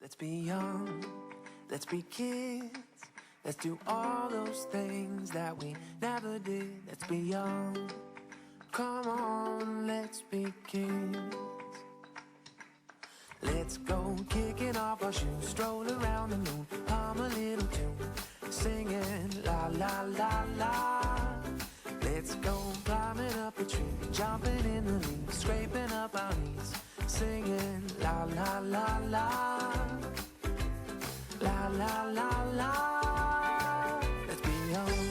Let's be young, let's be kids. Let's do all those things that we never did. Let's be young, come on, let's be kids. Let's go kicking off our shoes, stroll around the moon, hum a little tune, singing la la la la. Let's go climbing up a tree, jumping in the leaves, scraping up our knees, singing la la la la, la la la la. Let's be young,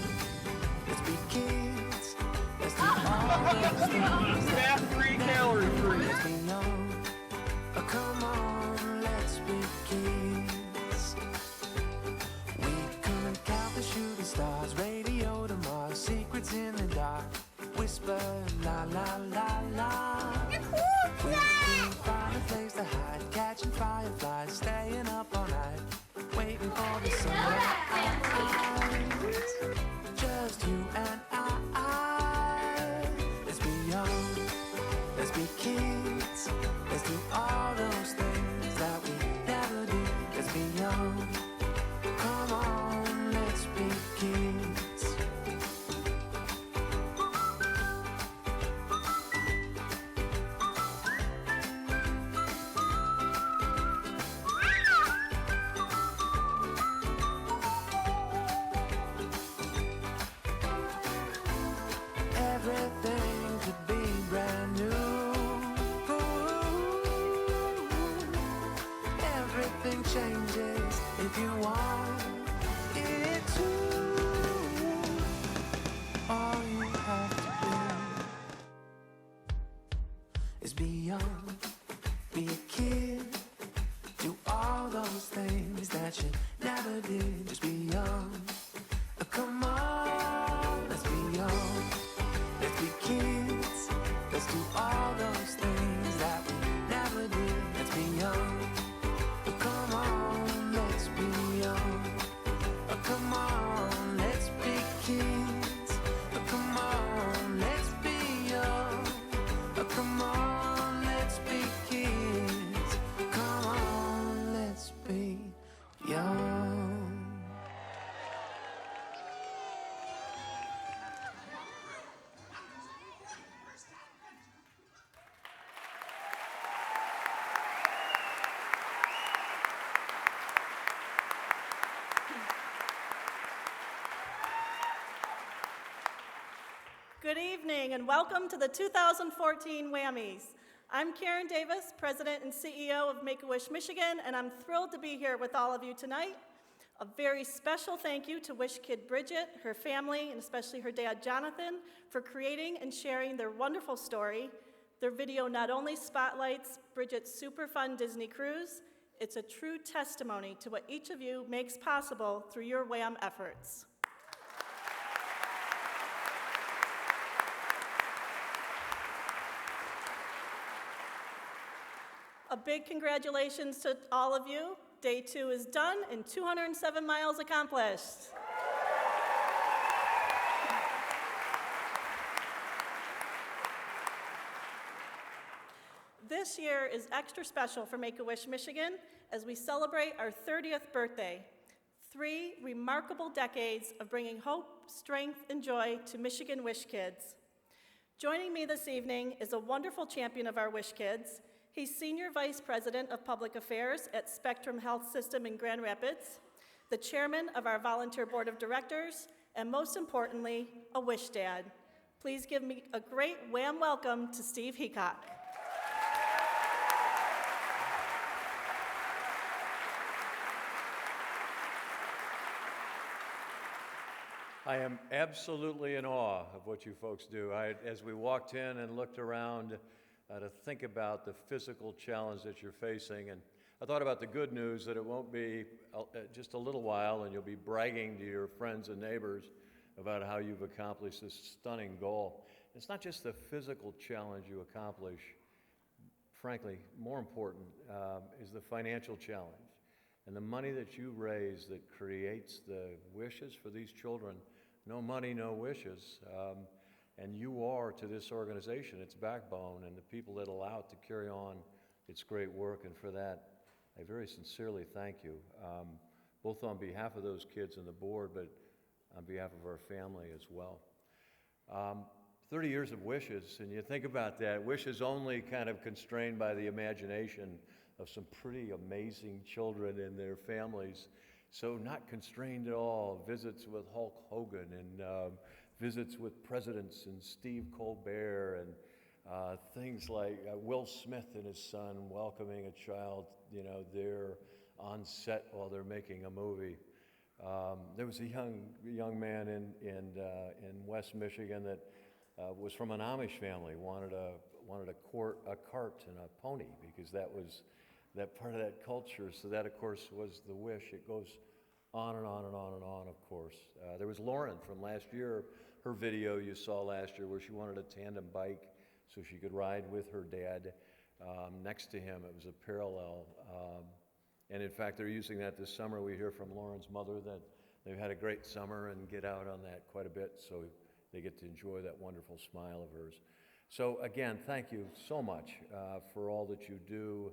let's be kids, let's do all those things. Fat free, calorie free. Let's be young, oh, come on, let's be kids. We couldn't count the shooting stars, radio to Mars, secrets in the dark, whisper la la la la. We couldn't find a place to hide, catching fireflies, staying up all night, waiting for the sunrise. Just you and I. Let's be young, let's be kids. Let's do all those things that we never did. Let's be young, come on, let's be kids. Everything could be brand new. Everything changes if you want it to. All you have to do is be young, be a kid, do all those things that you never did. Just be young, oh, come on, let's be young, let's be kids, let's do all those things that we never did. Let's be young, oh, come on, let's be young, oh, come on, let's be kids, oh, come on, let's be young, oh, come on, let's be kids, come on, let's be young. Good evening and welcome to the 2014 WAMMys. I'm Karen Davis, President and CEO of Make-A-Wish Michigan, and I'm thrilled to be here with all of you tonight. A very special thank you to Wish Kid Bridget, her family, and especially her dad Jonathan, for creating and sharing their wonderful story. Their video not only spotlights Bridget's super fun Disney cruise, it's a true testimony to what each of you makes possible through your WAM efforts. A big congratulations to all of you. Day 2 is done and 207 miles accomplished. This year is extra special for Make-A-Wish Michigan as we celebrate our 30th birthday. 3 remarkable decades of bringing hope, strength, and joy to Michigan Wish Kids. Joining me this evening is a wonderful champion of our Wish Kids. He's Senior Vice President of Public Affairs at Spectrum Health System in Grand Rapids, the Chairman of our Volunteer Board of Directors, and most importantly, a Wish Dad. Please give me a great WAM welcome to Steve Heacock. I am absolutely in awe of what you folks do. As we walked in and looked around to think about the physical challenge that you're facing, and I thought about the good news that it won't be just a little while and you'll be bragging to your friends and neighbors about how you've accomplished this stunning goal. It's not just the physical challenge you accomplish. Frankly, more important is the financial challenge and the money that you raise that creates the wishes for these children. No money, no wishes. And you are, to this organization, its backbone and the people that allow it to carry on its great work. And for that, I very sincerely thank you, both on behalf of those kids and the board, but on behalf of our family as well. 30 years of wishes, and you think about that, wishes only kind of constrained by the imagination of some pretty amazing children and their families. So not constrained at all. Visits with Hulk Hogan and visits with presidents and Steve Colbert and things like Will Smith and his son welcoming a child, there on set while they're making a movie. There was a young man in West Michigan that was from an Amish family, wanted a cart and a pony because that was that part of that culture. So that, of course, was the wish. It goes on and on and on and on, of course. There was Lauren from last year, her video you saw last year where she wanted a tandem bike so she could ride with her dad next to him. It was a parallel. And in fact, they're using that this summer. We hear from Lauren's mother that they've had a great summer and get out on that quite a bit, so they get to enjoy that wonderful smile of hers. So again, thank you so much for all that you do,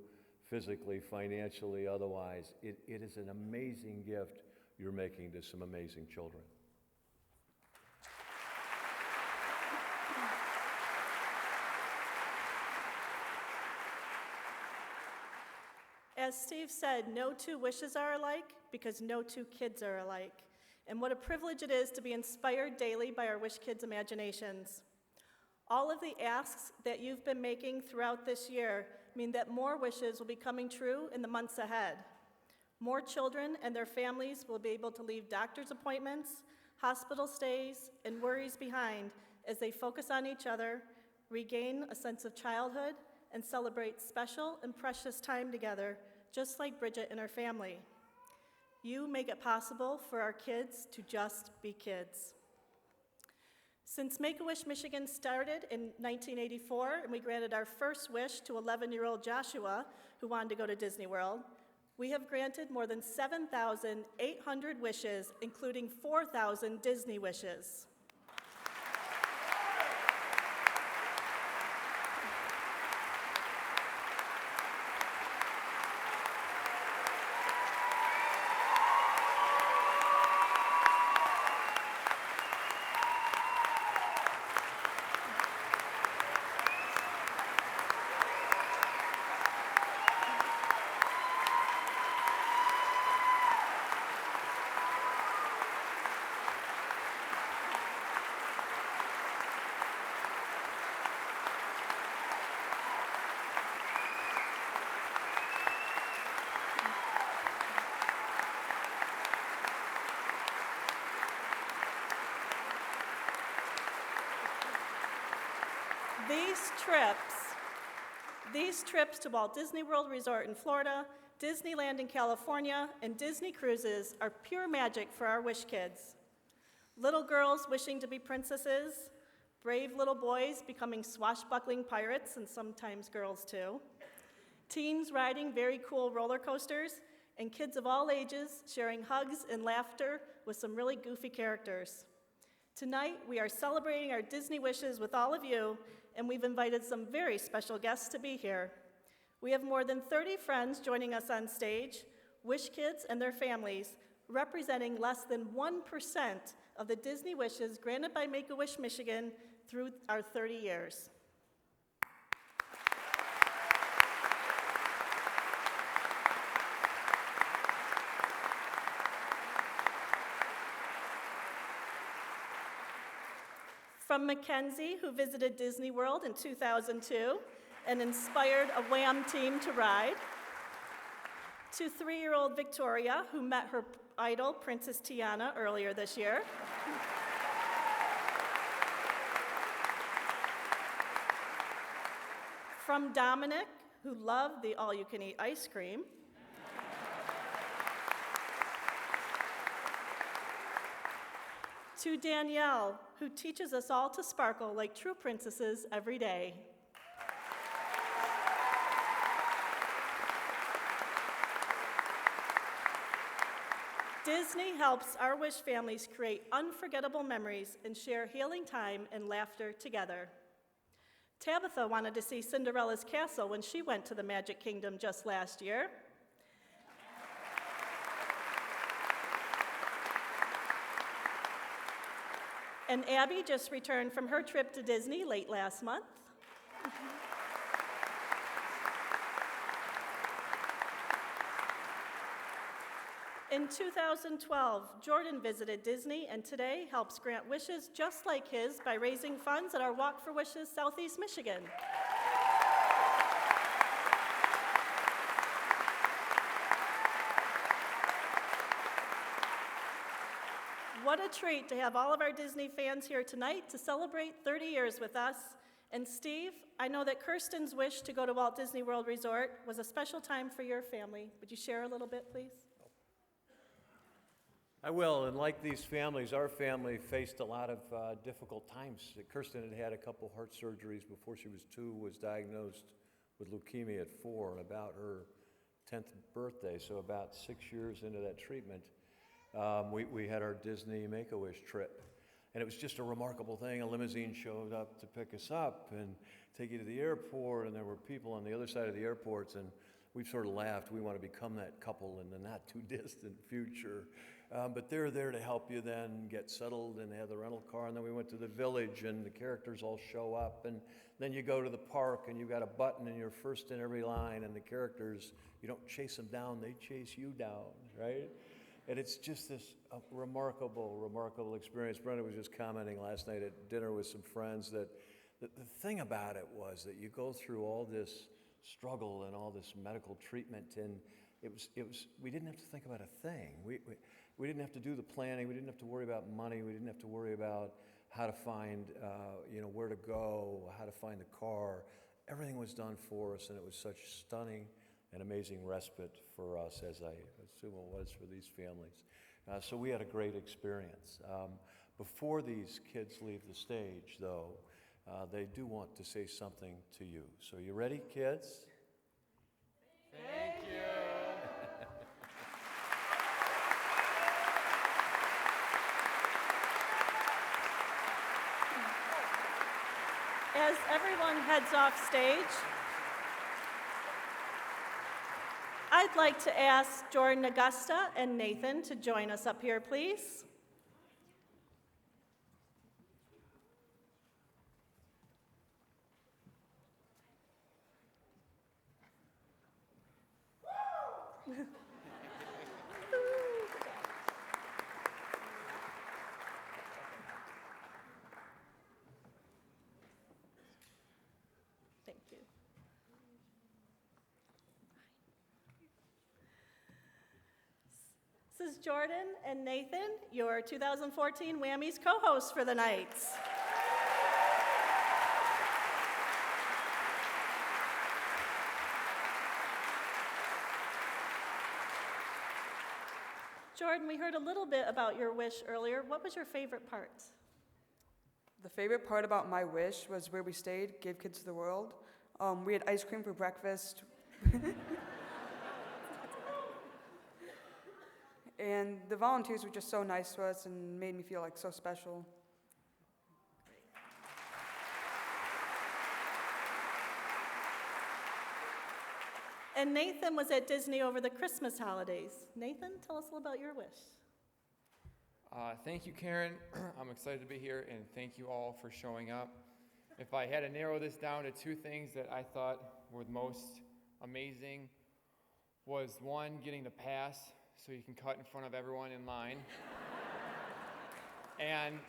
physically, financially, otherwise. It is an amazing gift you're making to some amazing children. As Steve said, no two wishes are alike because no two kids are alike. And what a privilege it is to be inspired daily by our Wish Kids' imaginations. All of the asks that you've been making throughout this year mean that more wishes will be coming true in the months ahead. More children and their families will be able to leave doctor's appointments, hospital stays, and worries behind as they focus on each other, regain a sense of childhood, and celebrate special and precious time together, just like Bridget and her family. You make it possible for our kids to just be kids. Since Make-A-Wish Michigan started in 1984, and we granted our first wish to 11-year-old Joshua, who wanted to go to Disney World, we have granted more than 7,800 wishes, including 4,000 Disney wishes. These trips to Walt Disney World Resort in Florida, Disneyland in California, and Disney cruises are pure magic for our Wish Kids. Little girls wishing to be princesses, brave little boys becoming swashbuckling pirates, and sometimes girls too, teens riding very cool roller coasters, and kids of all ages sharing hugs and laughter with some really goofy characters. Tonight, we are celebrating our Disney wishes with all of you, and we've invited some very special guests to be here. We have more than 30 friends joining us on stage, Wish Kids and their families, representing less than 1% of the Disney wishes granted by Make-A-Wish Michigan through our 30 years. From Mackenzie, who visited Disney World in 2002 and inspired a Wham team to ride, to 3-year-old Victoria, who met her idol, Princess Tiana, earlier this year. From Dominic, who loved the all-you-can-eat ice cream. To Danielle, who teaches us all to sparkle like true princesses every day. Disney helps our Wish families create unforgettable memories and share healing time and laughter together. Tabitha wanted to see Cinderella's castle when she went to the Magic Kingdom just last year. And Abby just returned from her trip to Disney late last month. In 2012, Jordan visited Disney and today helps grant wishes just like his by raising funds at our Walk for Wishes Southeast Michigan. What a treat to have all of our Disney fans here tonight to celebrate 30 years with us. And Steve, I know that Kirsten's wish to go to Walt Disney World Resort was a special time for your family. Would you share a little bit, please? I will, and like these families, our family faced a lot of difficult times. Kirsten had had a couple heart surgeries before she was 2, was diagnosed with leukemia at 4, and about her 10th birthday, so about 6 years into that treatment, we had our Disney Make-A-Wish trip. And it was just a remarkable thing. A limousine showed up to pick us up and take you to the airport, and there were people on the other side of the airports, and we sort of laughed. We want to become that couple in the not-too-distant future. But they're there to help you then get settled, and they have the rental car, and then we went to the village, and the characters all show up, and then you go to the park, and you've got a button, and you're first in every line, and the characters, you don't chase them down, they chase you down, right? And it's just this remarkable, remarkable experience. Brenda was just commenting last night at dinner with some friends that the thing about it was that you go through all this struggle and all this medical treatment, and we didn't have to think about a thing. We didn't have to do the planning. We didn't have to worry about money. We didn't have to worry about how to find, where to go, how to find the car. Everything was done for us, and it was such stunning and amazing respite for us, as I assume it was for these families. So we had a great experience. Before these kids leave the stage, though, they do want to say something to you. So you ready, kids? Thank you. As everyone heads off stage, I'd like to ask Jordan Augusta and Nathan to join us up here, please. Thank you. This is Jordan and Nathan, your 2014 WAMMys co-hosts for the night. Jordan, we heard a little bit about your wish earlier. What was your favorite part? The favorite part about my wish was where we stayed, Gave Kids to the World. We had ice cream for breakfast. And the volunteers were just so nice to us and made me feel like so special. And Nathan was at Disney over the Christmas holidays. Nathan, tell us a little about your wish. Thank you, Karen. I'm excited to be here, and thank you all for showing up. If I had to narrow this down to 2 things that I thought were the most amazing, was 1, getting the pass so you can cut in front of everyone in line. And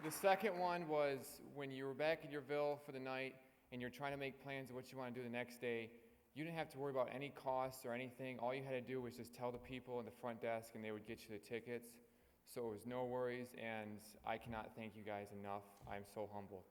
the second one was when you were back at your ville for the night and you're trying to make plans of what you want to do the next day, you didn't have to worry about any costs or anything. All you had to do was just tell the people at the front desk and they would get you the tickets. So it was no worries, and I cannot thank you guys enough. I'm so humbled.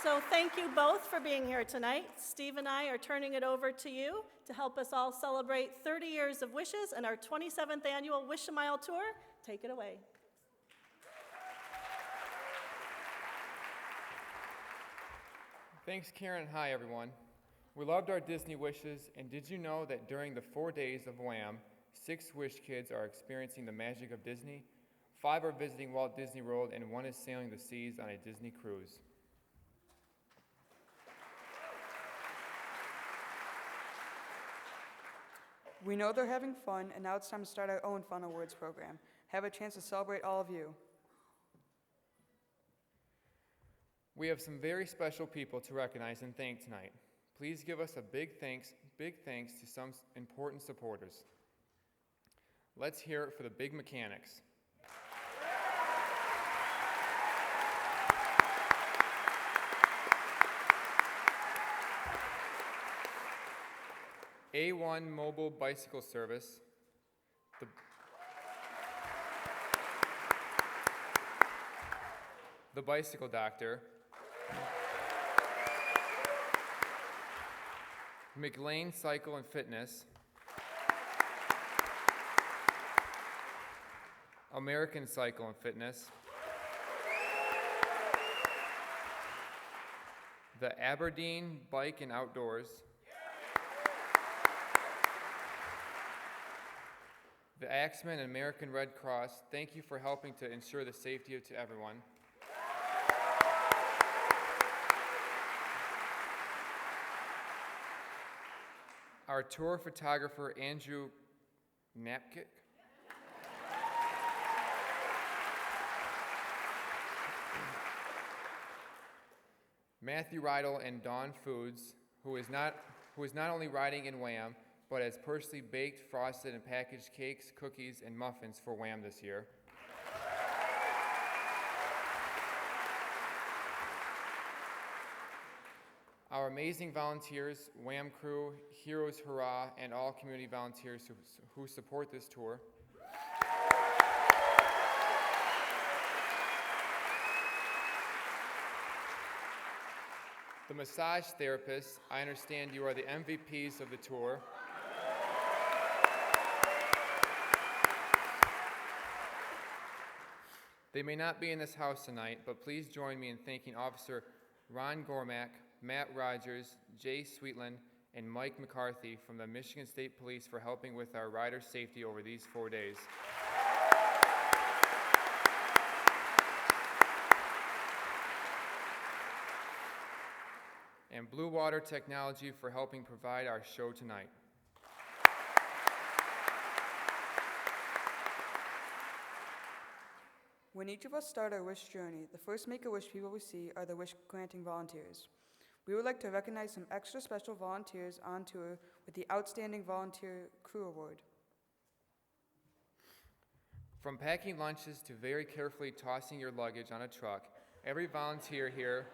So thank you both for being here tonight. Steve and I are turning it over to you to help us all celebrate 30 years of wishes and our 27th annual Wish a Mile tour. Take it away. Thanks, Karen. Hi, everyone. We loved our Disney wishes, and did you know that during the 4 days of Wham, 6 Wish kids are experiencing the magic of Disney? 5 are visiting Walt Disney World, and 1 is sailing the seas on a Disney cruise. We know they're having fun, and now it's time to start our own Fun Awards program. Have a chance to celebrate all of you. We have some very special people to recognize and thank tonight. Please give us a big thanks to some important supporters. Let's hear it for the big mechanics. A1 Mobile Bicycle Service, the Bicycle Doctor, McLean Cycle and Fitness, American Cycle and Fitness, the Aberdeen Bike and Outdoors, the Axemen and American Red Cross, thank you for helping to ensure the safety to everyone. Our tour photographer, Andrew Napkick. Matthew Rydell and Dawn Foods, who is not only riding in WAM, but has personally baked, frosted, and packaged cakes, cookies, and muffins for WAM this year. Our amazing volunteers, WAM crew, Heroes Hurrah, and all community volunteers who support this tour. The massage therapists, I understand you are the MVPs of the tour. They may not be in this house tonight, but please join me in thanking Officer Ron Gormack, Matt Rogers, Jay Sweetland, and Mike McCarthy from the Michigan State Police for helping with our rider safety over these 4 days. And Blue Water Technology for helping provide our show tonight. When each of us start our wish journey, the first Make-A-Wish people we see are the wish-granting volunteers. We would like to recognize some extra special volunteers on tour with the Outstanding Volunteer Crew Award. From packing lunches to very carefully tossing your luggage on a truck, every volunteer here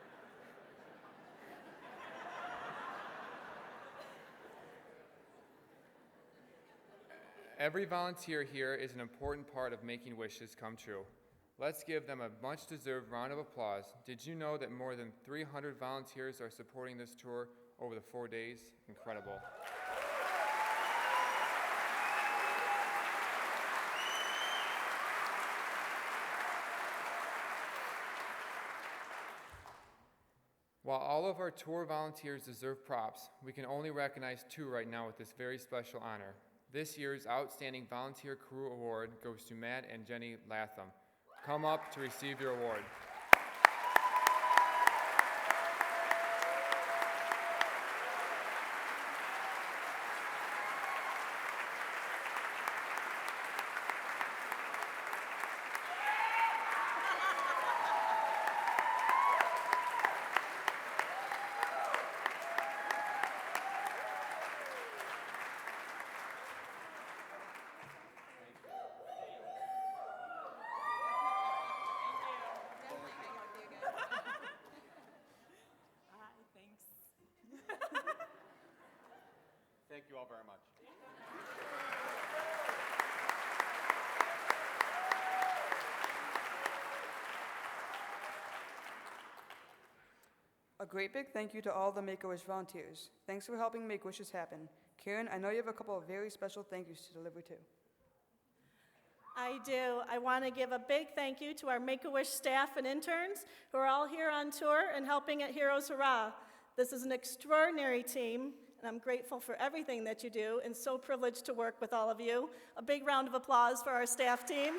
is an important part of making wishes come true. Let's give them a much-deserved round of applause. Did you know that more than 300 volunteers are supporting this tour over the 4 days? Incredible. While all of our tour volunteers deserve props, we can only recognize 2 right now with this very special honor. This year's Outstanding Volunteer Crew Award goes to Matt and Jenny Latham. Come up to receive your award. Thank you all very much. A great big thank you to all the Make-A-Wish volunteers. Thanks for helping make wishes happen. Karen, I know you have a couple of very special thank yous to deliver too. I do. I want to give a big thank you to our Make-A-Wish staff and interns who are all here on tour and helping at Heroes Hurrah. This is an extraordinary team, and I'm grateful for everything that you do and so privileged to work with all of you. A big round of applause for our staff team.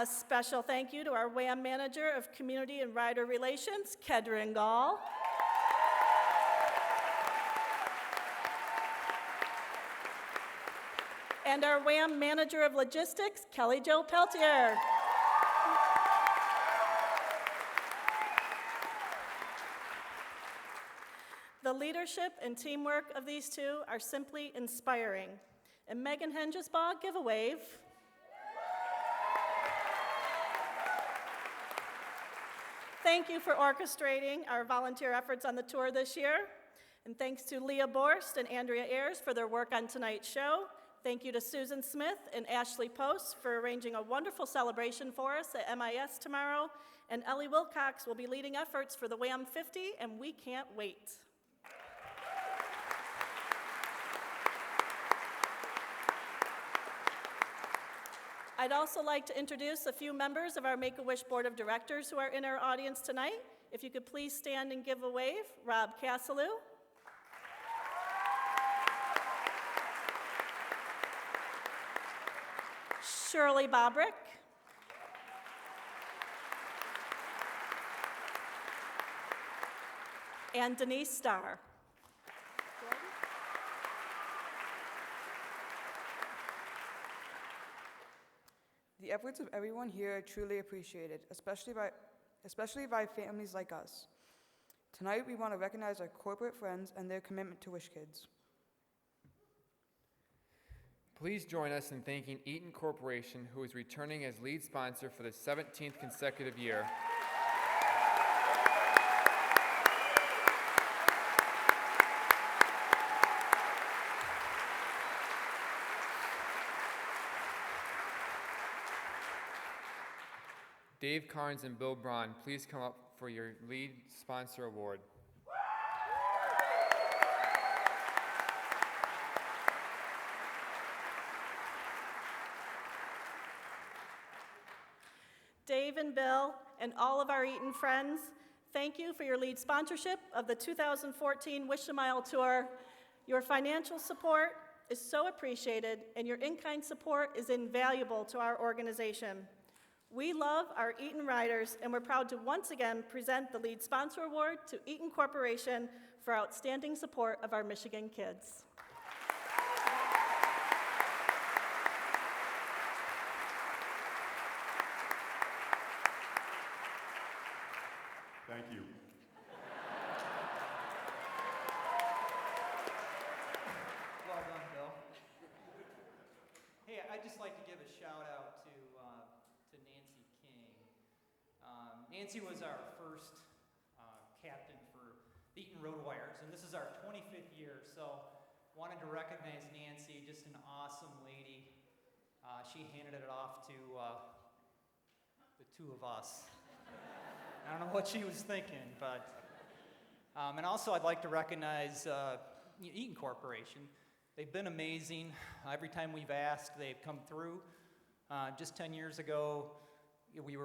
A special thank you to our WAM Manager of Community and Rider Relations, Kedrin Gall. And our WAM Manager of Logistics, Kelly Jo Peltier. The leadership and teamwork of these two are simply inspiring. And Megan Hengesbaugh, give a wave. Thank you for orchestrating our volunteer efforts on the tour this year. And thanks to Leah Borst and Andrea Ayers for their work on tonight's show. Thank you to Susan Smith and Ashley Post for arranging a wonderful celebration for us at MIS tomorrow. And Ellie Wilcox will be leading efforts for the WAM 50, and we can't wait. I'd also like to introduce a few members of our Make-A-Wish Board of Directors who are in our audience tonight. If you could please stand and give a wave. Rob Cassalou. Shirley Bobrick. And Denise Starr. The efforts of everyone here are truly appreciated, especially by families like us. Tonight, we want to recognize our corporate friends and their commitment to Wish Kids. Please join us in thanking Eaton Corporation, who is returning as lead sponsor for the 17th consecutive year. Dave Carnes and Bill Braun, please come up for your lead sponsor award. Dave and Bill and all of our Eaton friends, thank you for your lead sponsorship of the 2014 Wish a Mile Tour. Your financial support is so appreciated, and your in-kind support is invaluable to our organization. We love our Eaton Riders, and we're proud to once again present the Lead Sponsor Award to Eaton Corporation for outstanding support of our Michigan kids. Thank you. Well done, Bill. Hey, I'd just like to give a shout out to Nancy King. Nancy was our first captain for the Eaton Road Wires, and this is our 25th year, so wanted to recognize Nancy, just an awesome lady. She handed it off to the two of us. I don't know what she was thinking, but... and also I'd like to recognize Eaton Corporation. They've been amazing. Every time we've asked, they've come through. Just 10 years ago, we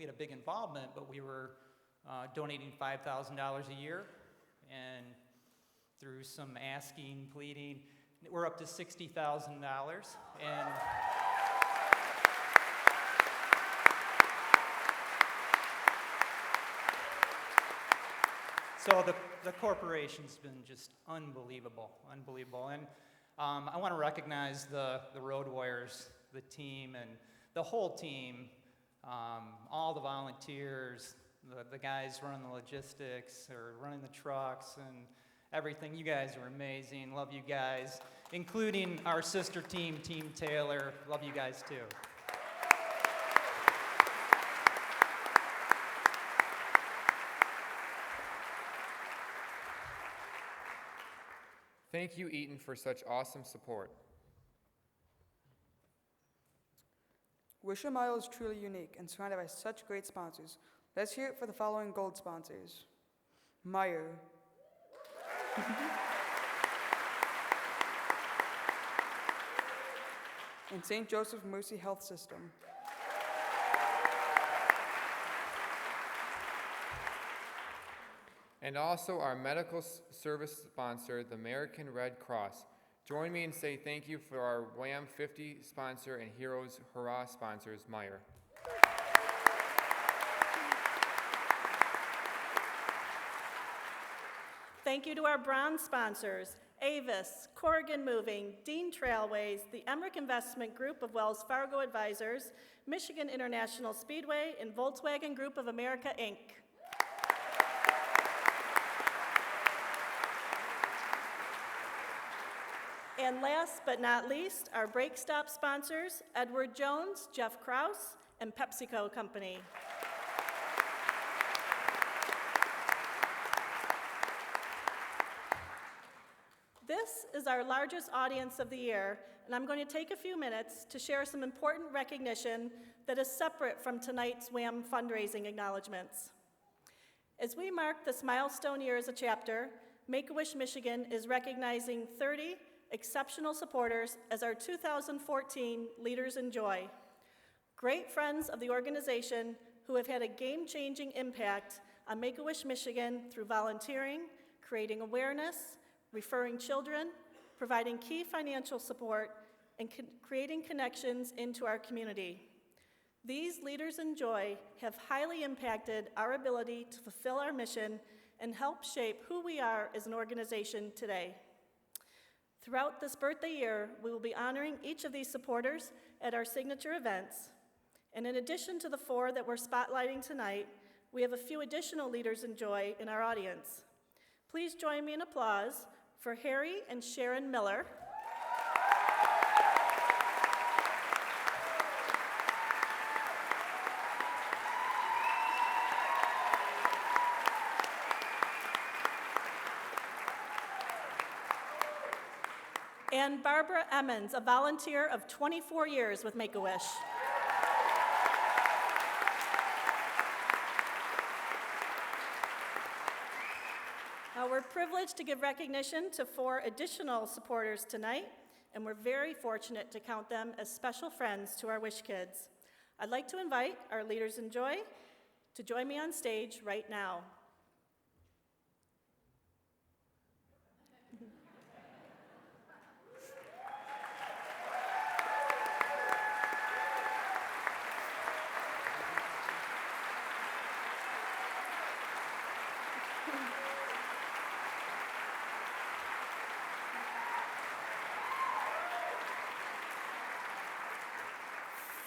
had a big involvement, but we were donating $5,000 a year, and through some asking, pleading, we're up to $60,000, and so the corporation's been just unbelievable. And I want to recognize the Road Warriors, the team, and the whole team, all the volunteers, the guys running the logistics or running the trucks and everything. You guys are amazing. Love you guys, including our sister team, Team Taylor. Love you guys too. Thank you, Eaton, for such awesome support. Wish a Mile is truly unique and surrounded by such great sponsors. Let's hear it for the following gold sponsors. Meyer. and St. Joseph Mercy Health System. And also our medical service sponsor, the American Red Cross. Join me and say thank you for our WAM 50 sponsor and Heroes Hurrah sponsors, Meyer. Thank you to our bronze sponsors, Avis, Corrigan Moving, Dean Trailways, the Emmerich Investment Group of Wells Fargo Advisors, Michigan International Speedway, and Volkswagen Group of America, Inc. And last but not least, our break stop sponsors, Edward Jones, Jeff Krause, and PepsiCo Company. This is our largest audience of the year, and I'm going to take a few minutes to share some important recognition that is separate from tonight's WAM fundraising acknowledgments. As we mark this milestone year as a chapter, Make-A-Wish Michigan is recognizing 30 exceptional supporters as our 2014 Leaders in Joy. Great friends of the organization who have had a game-changing impact on Make-A-Wish Michigan through volunteering, creating awareness, referring children, providing key financial support, and creating connections into our community. These Leaders in Joy have highly impacted our ability to fulfill our mission and help shape who we are as an organization today. Throughout this birthday year, we will be honoring each of these supporters at our signature events. And in addition to the 4 that we're spotlighting tonight, we have a few additional Leaders in Joy in our audience. Please join me in applause for Harry and Sharon Miller. And Barbara Emmons, a volunteer of 24 years with Make-A-Wish. We're privileged to give recognition to 4 additional supporters tonight, and we're very fortunate to count them as special friends to our Wish Kids. I'd like to invite our Leaders in Joy to join me on stage right now.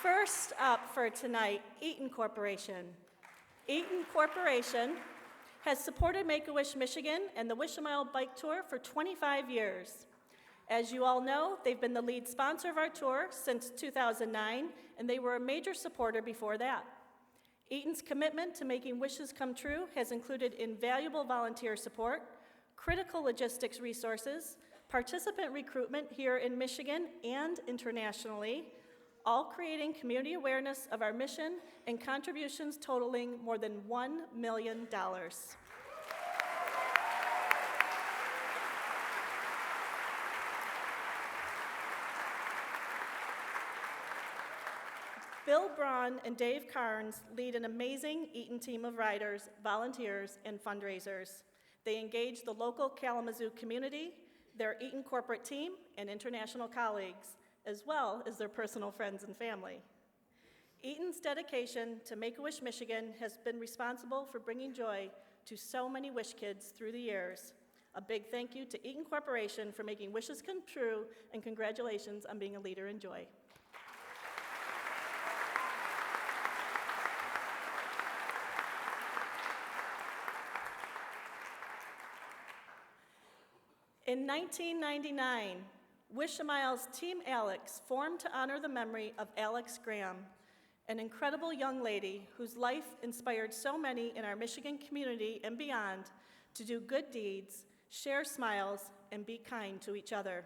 First up for tonight, Eaton Corporation. Eaton Corporation has supported Make-A-Wish Michigan and the Wish-A-Mile Bike Tour for 25 years. As you all know, they've been the lead sponsor of our tour since 2009, and they were a major supporter before that. Eaton's commitment to making wishes come true has included invaluable volunteer support, critical logistics resources, participant recruitment here in Michigan and internationally, all creating community awareness of our mission and contributions totaling more than $1 million. Bill Braun and Dave Carnes lead an amazing Eaton team of riders, volunteers, and fundraisers. They engage the local Kalamazoo community, their Eaton corporate team, and international colleagues, as well as their personal friends and family. Eaton's dedication to Make-A-Wish Michigan has been responsible for bringing joy to so many Wish Kids through the years. A big thank you to Eaton Corporation for making wishes come true, and congratulations on being a leader in joy. In 1999, Wish-A-Mile's Team Alex formed to honor the memory of Alex Graham, an incredible young lady whose life inspired so many in our Michigan community and beyond to do good deeds, share smiles, and be kind to each other.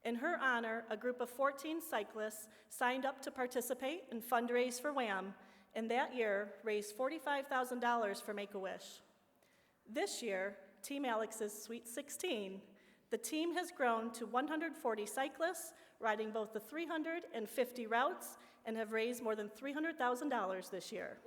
In her honor, a group of 14 cyclists signed up to participate and fundraise for WAM, and that year raised $45,000 for Make-A-Wish. This year, Team Alex's Sweet 16, the team has grown to 140 cyclists, riding both the 350 routes, and have raised more than $300,000 this year.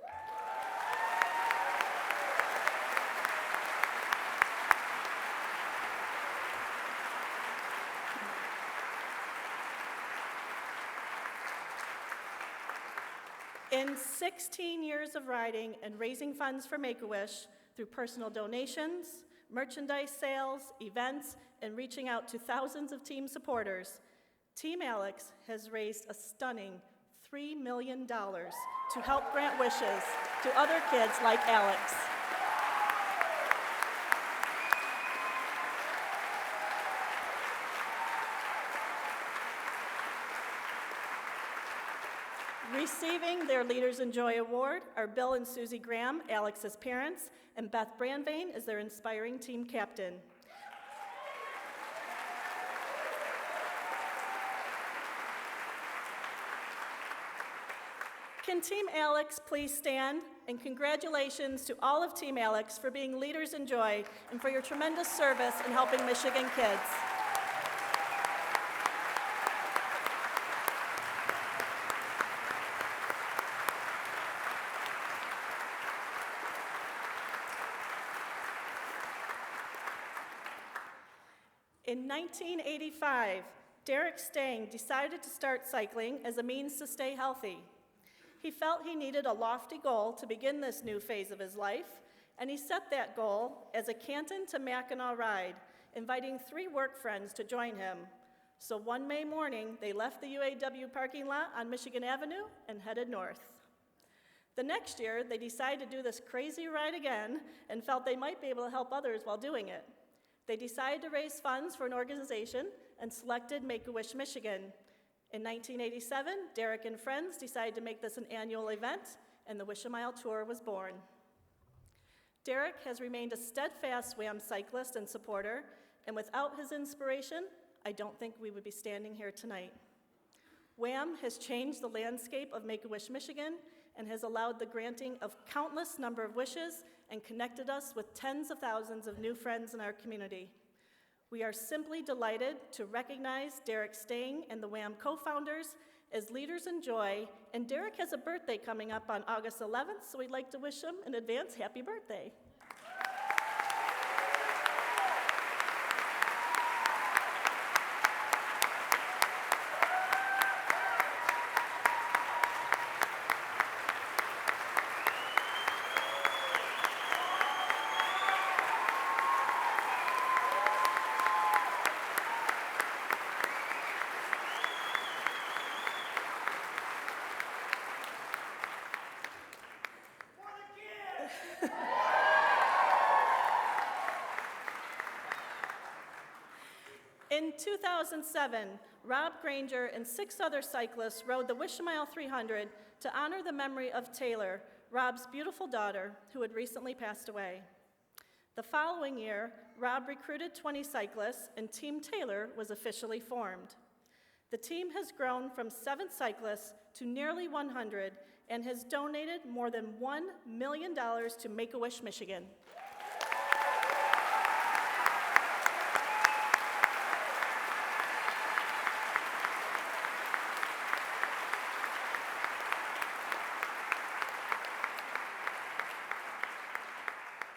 In 16 years of riding and raising funds for Make-A-Wish through personal donations, merchandise sales, events, and reaching out to thousands of team supporters, Team Alex has raised a stunning $3 million to help grant wishes to other kids like Alex. Receiving their Leaders in Joy Award are Bill and Susie Graham, Alex's parents, and Beth Brandvain as their inspiring team captain. Can Team Alex please stand? And congratulations to all of Team Alex for being Leaders in Joy and for your tremendous service in helping Michigan kids. In 1985, Derek Stang decided to start cycling as a means to stay healthy. He felt he needed a lofty goal to begin this new phase of his life, and he set that goal as a Canton to Mackinac ride, inviting 3 work friends to join him. So one May morning, they left the UAW parking lot on Michigan Avenue and headed north. The next year, they decided to do this crazy ride again and felt they might be able to help others while doing it. They decided to raise funds for an organization and selected Make-A-Wish Michigan. In 1987, Derek and friends decided to make this an annual event, and the Wish-A-Mile Tour was born. Derek has remained a steadfast WAM cyclist and supporter, and without his inspiration, I don't think we would be standing here tonight. WAM has changed the landscape of Make-A-Wish Michigan and has allowed the granting of countless number of wishes and connected us with tens of thousands of new friends in our community. We are simply delighted to recognize Derek Stang and the WAM co-founders as Leaders in Joy, and Derek has a birthday coming up on August 11th, so we'd like to wish him in advance happy birthday. In 2007, Rob Granger and 6 other cyclists rode the Wish-A-Mile 300 to honor the memory of Taylor, Rob's beautiful daughter, who had recently passed away. The following year, Rob recruited 20 cyclists, and Team Taylor was officially formed. The team has grown from 7 cyclists to nearly 100 and has donated more than $1 million to Make-A-Wish Michigan.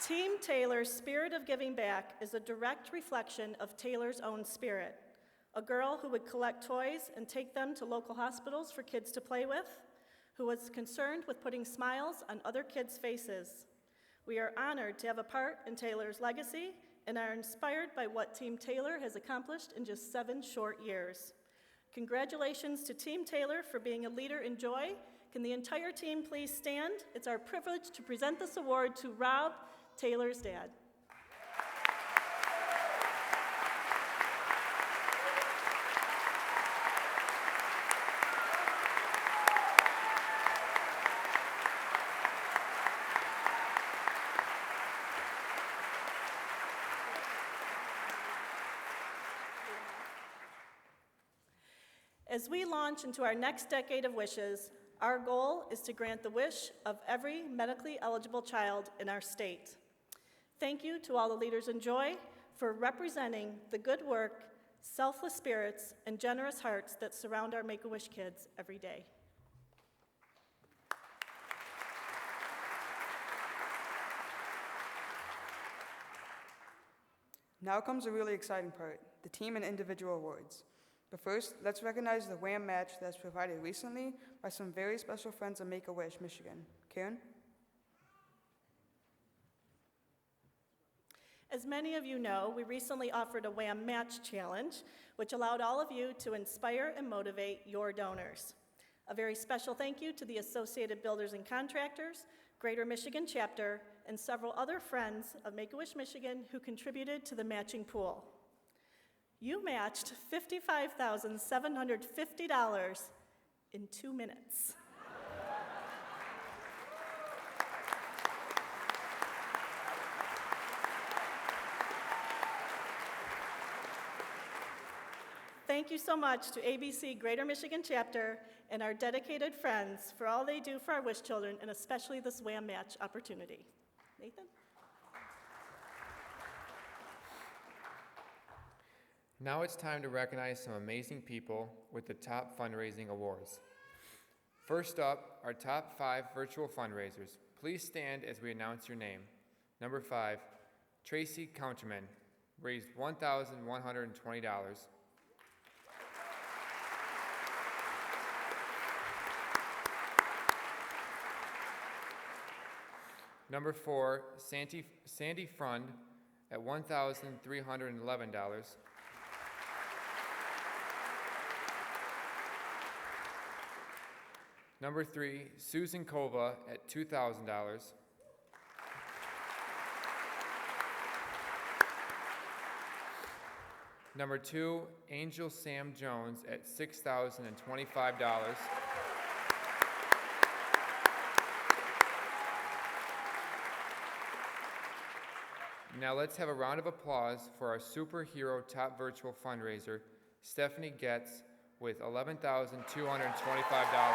Team Taylor's spirit of giving back is a direct reflection of Taylor's own spirit. A girl who would collect toys and take them to local hospitals for kids to play with, who was concerned with putting smiles on other kids' faces. We are honored to have a part in Taylor's legacy and are inspired by what Team Taylor has accomplished in just 7 short years. Congratulations to Team Taylor for being a leader in joy. Can the entire team please stand? It's our privilege to present this award to Rob, Taylor's dad. As we launch into our next decade of wishes, our goal is to grant the wish of every medically eligible child in our state. Thank you to all the Leaders in Joy for representing the good work, selfless spirits, and generous hearts that surround our Make-A-Wish kids every day. Now comes a really exciting part, the team and individual awards. But first, let's recognize the Wham match that's provided recently by some very special friends of Make-A-Wish, Michigan. Karen? As many of you know, we recently offered a Wham Match Challenge, which allowed all of you to inspire and motivate your donors. A very special thank you to the Associated Builders and Contractors, Greater Michigan Chapter, and several other friends of Make-A-Wish Michigan who contributed to the matching pool. You matched $55,750 in 2 minutes. Thank you so much to ABC Greater Michigan Chapter and our dedicated friends for all they do for our wish children, and especially this Wham Match opportunity. Nathan? Now it's time to recognize some amazing people with the top fundraising awards. First up, our top 5 virtual fundraisers. Please stand as we announce your name. Number 5, Tracy Counterman, raised $1,120. Number 4, Sandy Frund at $1,311. Number 3, Susan Kova at $2,000. Number 2, Angel Sam Jones at $6,025. Now let's have a round of applause for our superhero top virtual fundraiser, Stephanie Getz, with $11,225.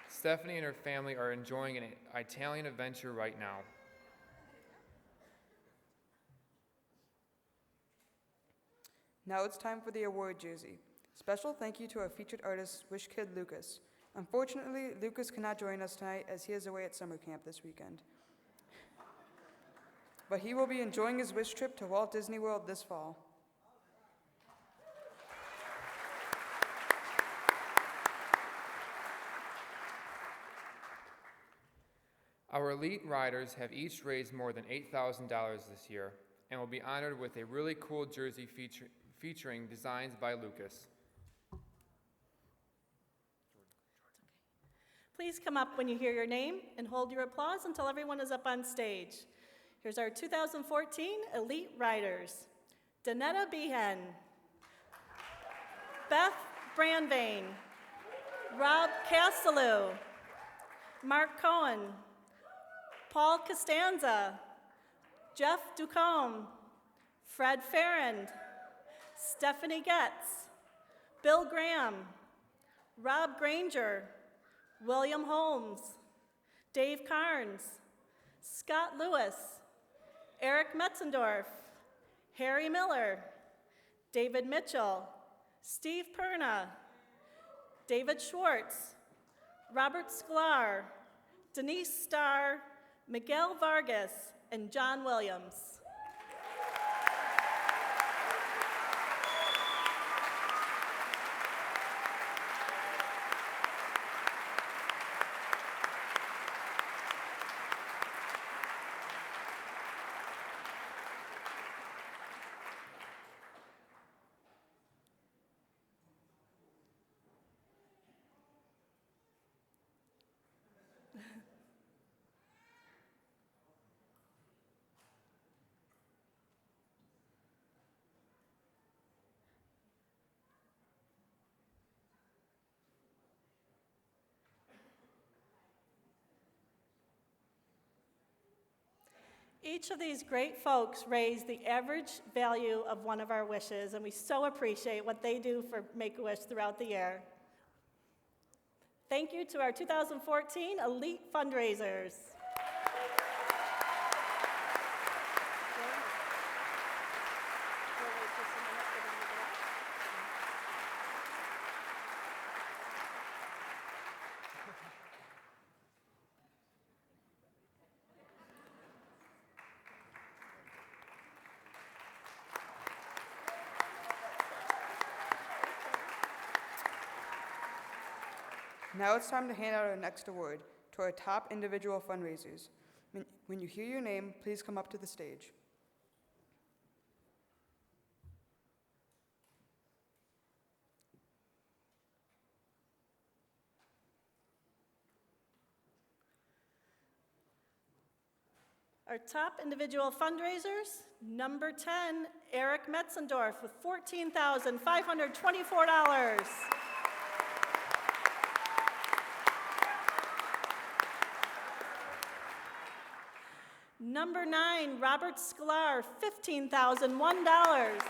Stephanie and her family are enjoying an Italian adventure right now. Now it's time for the award jersey. Special thank you to our featured artist, Wish Kid Lucas. Unfortunately, Lucas cannot join us tonight as he is away at summer camp this weekend. But he will be enjoying his wish trip to Walt Disney World this fall. Our elite riders have each raised more than $8,000 this year and will be honored with a really cool jersey featuring designs by Lucas. Please come up when you hear your name and hold your applause until everyone is up on stage. Here's our 2014 Elite Riders. Danetta Behan, Beth Brandvain, Rob Castello, Mark Cohen, Paul Costanza, Jeff Ducombe, Fred Farrand, Stephanie Getz, Bill Graham, Rob Granger, William Holmes, Dave Carnes, Scott Lewis, Eric Metzendorf, Harry Miller, David Mitchell, Steve Perna, David Schwartz, Robert Sklar, Denise Starr, Miguel Vargas, and John Williams. Each of these great folks raised the average value of one of our wishes, and we so appreciate what they do for Make-A-Wish throughout the year. Thank you to our 2014 Elite Fundraisers. Now it's time to hand out our next award to our top individual fundraisers. When you hear your name, please come up to the stage. Our top individual fundraisers, number 10, Eric Metzendorf with $14,524. Number 9, Robert Sklar, $15,001.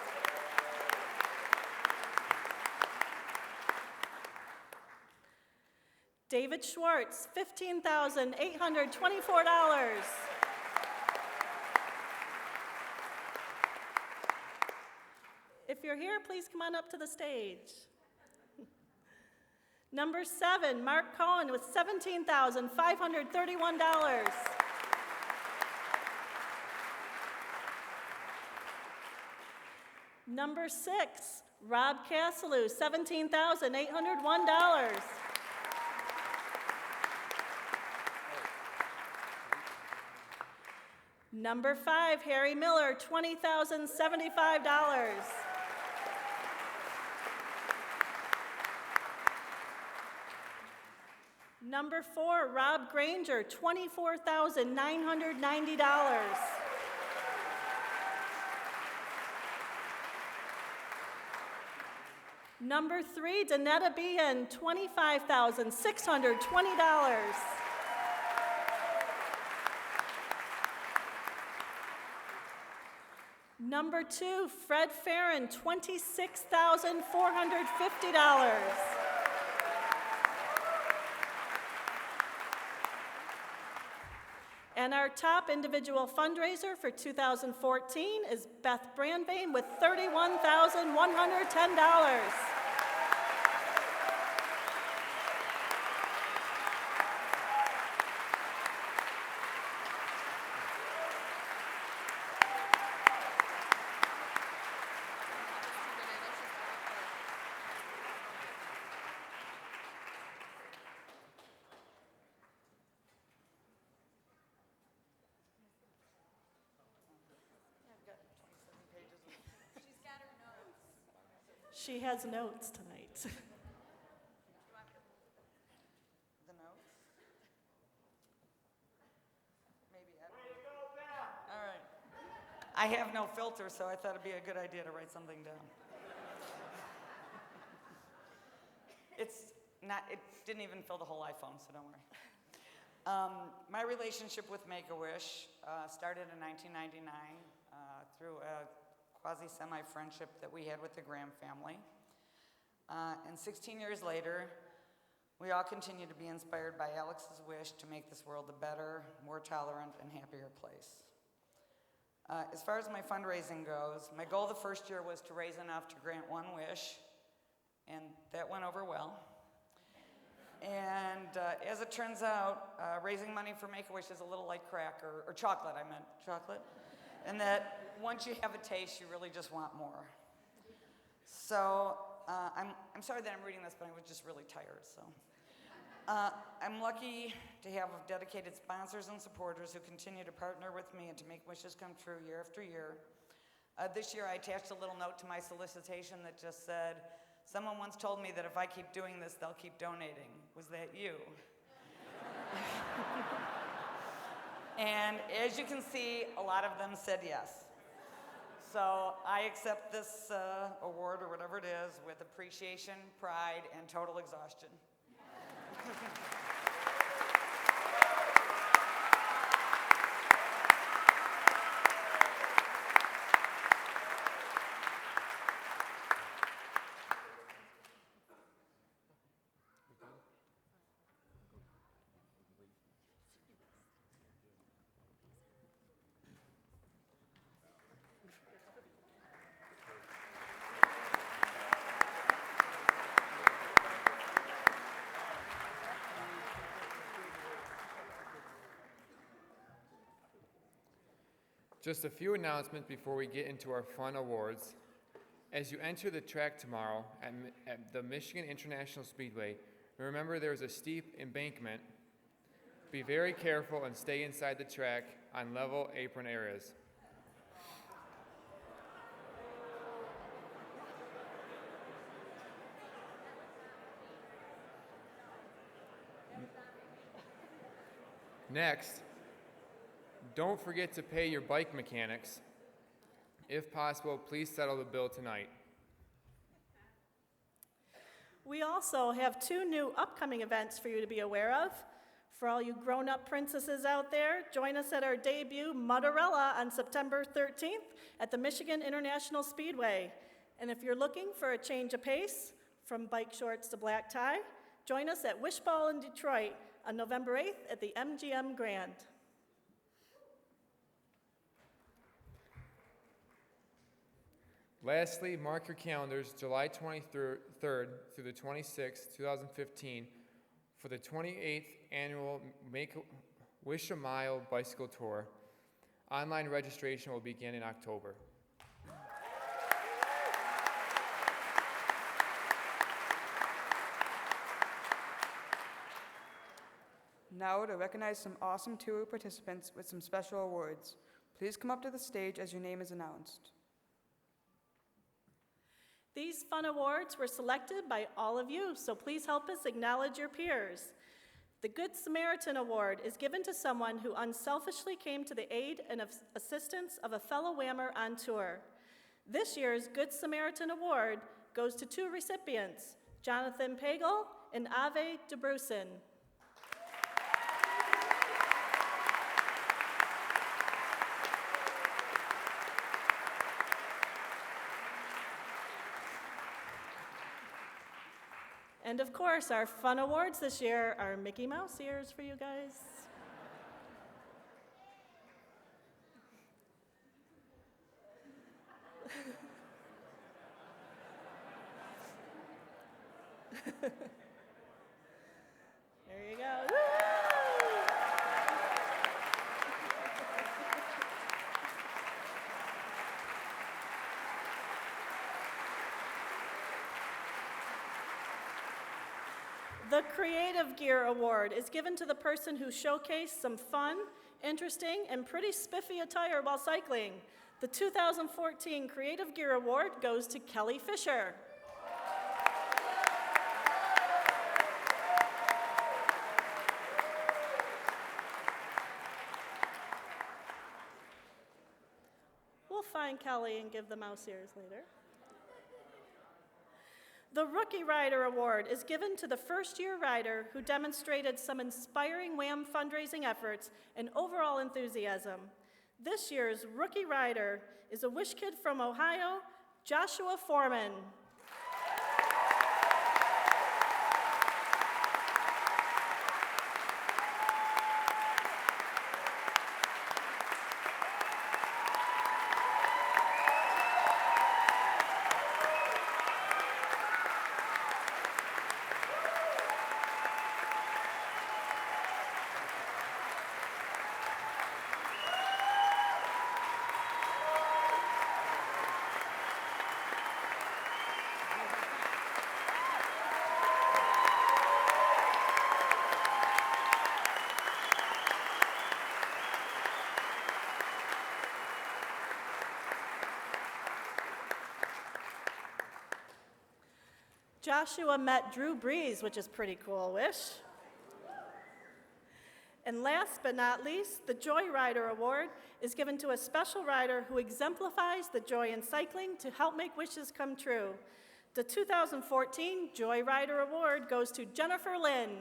David Schwartz, $15,824. If you're here, please come on up to the stage. Number 7, Mark Cohen with $17,531. Number 6, Rob Casselou, $17,801. Number 5, Harry Miller, $20,075. Number 4, Rob Granger, $24,990. Number 3, Danetta Behan, $25,620. Number 2, Fred Farron, $26,450. And our top individual fundraiser for 2014 is Beth Brandvain with $31,110. She has notes tonight. The notes? Maybe Ed. Way to go, Beth! All right. I have no filter, so I thought it'd be a good idea to write something down. It didn't even fill the whole iPhone, so don't worry. My relationship with Make-A-Wish started in 1999 through a quasi-semi-friendship that we had with the Graham family. And 16 years later, we all continue to be inspired by Alex's wish to make this world a better, more tolerant, and happier place. As far as my fundraising goes, my goal the first year was to raise enough to grant one wish, and that went over well. And as it turns out, raising money for Make-A-Wish is a little like crack, or chocolate, I meant chocolate. And that once you have a taste, you really just want more. So I'm sorry that I'm reading this, but I was just really tired. So I'm lucky to have dedicated sponsors and supporters who continue to partner with me and to make wishes come true year after year. This year I attached a little note to my solicitation that just said, "Someone once told me that if I keep doing this, they'll keep donating. Was that you?" And as you can see, a lot of them said yes. So I accept this award, or whatever it is, with appreciation, pride, and total exhaustion. Just a few announcements before we get into our fun awards. As you enter the track tomorrow at the Michigan International Speedway, Remember, there's a steep embankment. Be very careful and stay inside the track on level apron areas. Next, don't forget to pay your bike mechanics. If possible, please settle the bill tonight. We also have 2 new upcoming events for you to be aware of. For all you grown-up princesses out there, join us at our debut Motorella on September 13th at the Michigan International Speedway. And if you're looking for a change of pace, from bike shorts to black tie, join us at Wishball in Detroit on November 8th at the MGM Grand. Lastly, mark your calendars July 23rd through the 26th, 2015 for the 28th annual Make-A-Wish a Mile Bicycle Tour. Online registration will begin in October. Now to recognize some awesome tour participants with some special awards. Please come up to the stage as your name is announced. These fun awards were selected by all of you, so please help us acknowledge your peers. The Good Samaritan Award is given to someone who unselfishly came to the aid and assistance of a fellow Whammer on tour. This year's Good Samaritan Award goes to 2 recipients, Jonathan Pagel and Ave DeBrusen. And of course, our fun awards this year are Mickey Mouse ears for you guys. There you go. Woo! The Creative Gear Award is given to the person who showcased some fun, interesting, and pretty spiffy attire while cycling. The 2014 Creative Gear Award goes to Kelly Fisher. We'll find Kelly and give the mouse ears later. The Rookie Rider Award is given to the first-year rider who demonstrated some inspiring WAM fundraising efforts and overall enthusiasm. This year's Rookie Rider is a Wish Kid from Ohio, Joshua Foreman. Joshua met Drew Brees, which is pretty cool, Wish. And last but not least, the Joy Rider Award is given to a special rider who exemplifies the joy in cycling to help make wishes come true. The 2014 Joy Rider Award goes to Jennifer Lynn.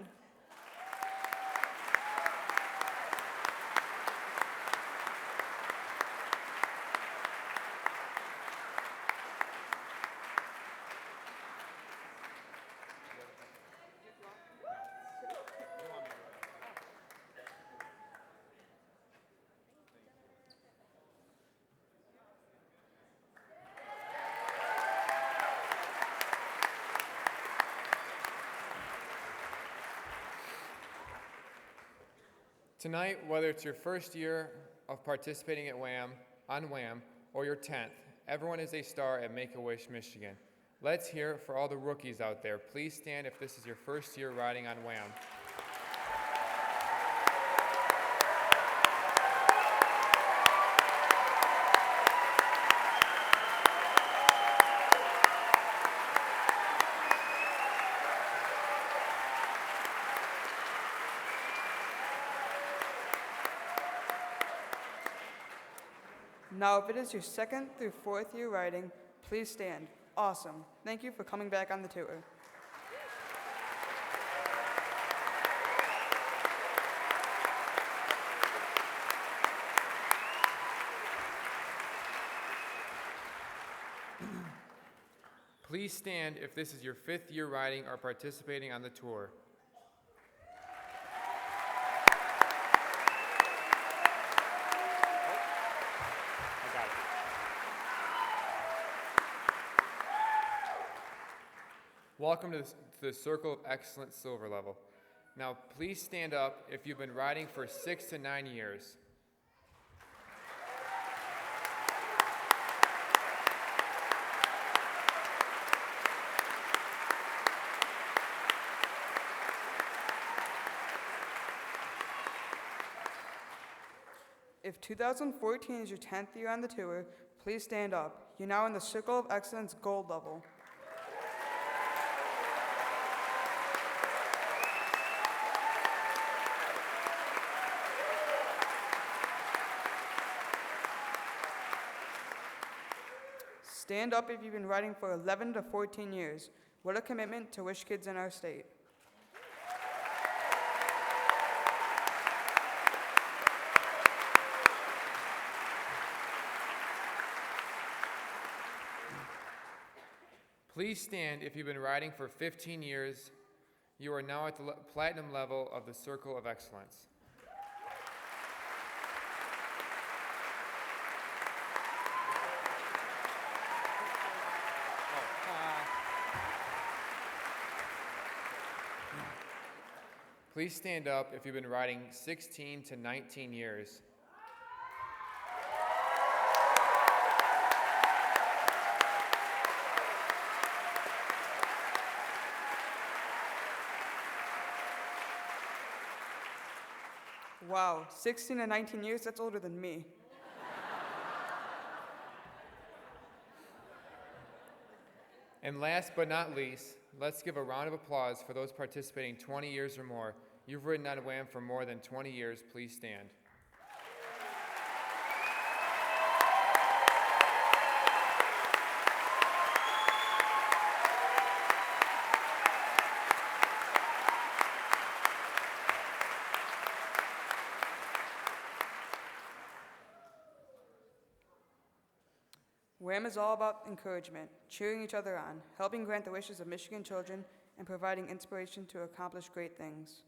Tonight, whether it's your first year of participating at WAM, on WAM, or your 10th, everyone is a star at Make-A-Wish, Michigan. Let's hear it for all the rookies out there. Please stand if this is your first year riding on WAM. Now, if it is your second through fourth year riding, please stand. Awesome. Thank you for coming back on the tour. Please stand if this is your fifth year riding or participating on the tour. I got it. Welcome to the Circle of Excellence Silver level. Now, please stand up if you've been riding for 6 to 9 years. If 2014 is your 10th year on the tour, please stand up. You're now in the Circle of Excellence Gold level. Stand up if you've been riding for 11 to 14 years. What a commitment to Wish Kids in our state. Please stand if you've been riding for 15 years. You are now at the platinum level of the Circle of Excellence. Please stand up if you've been riding 16 to 19 years. Wow, 16 to 19 years, that's older than me. And last but not least, let's give a round of applause for those participating 20 years or more. You've ridden on WAM for more than 20 years. Please stand. WAM is all about encouragement, cheering each other on, helping grant the wishes of Michigan children, and providing inspiration to accomplish great things.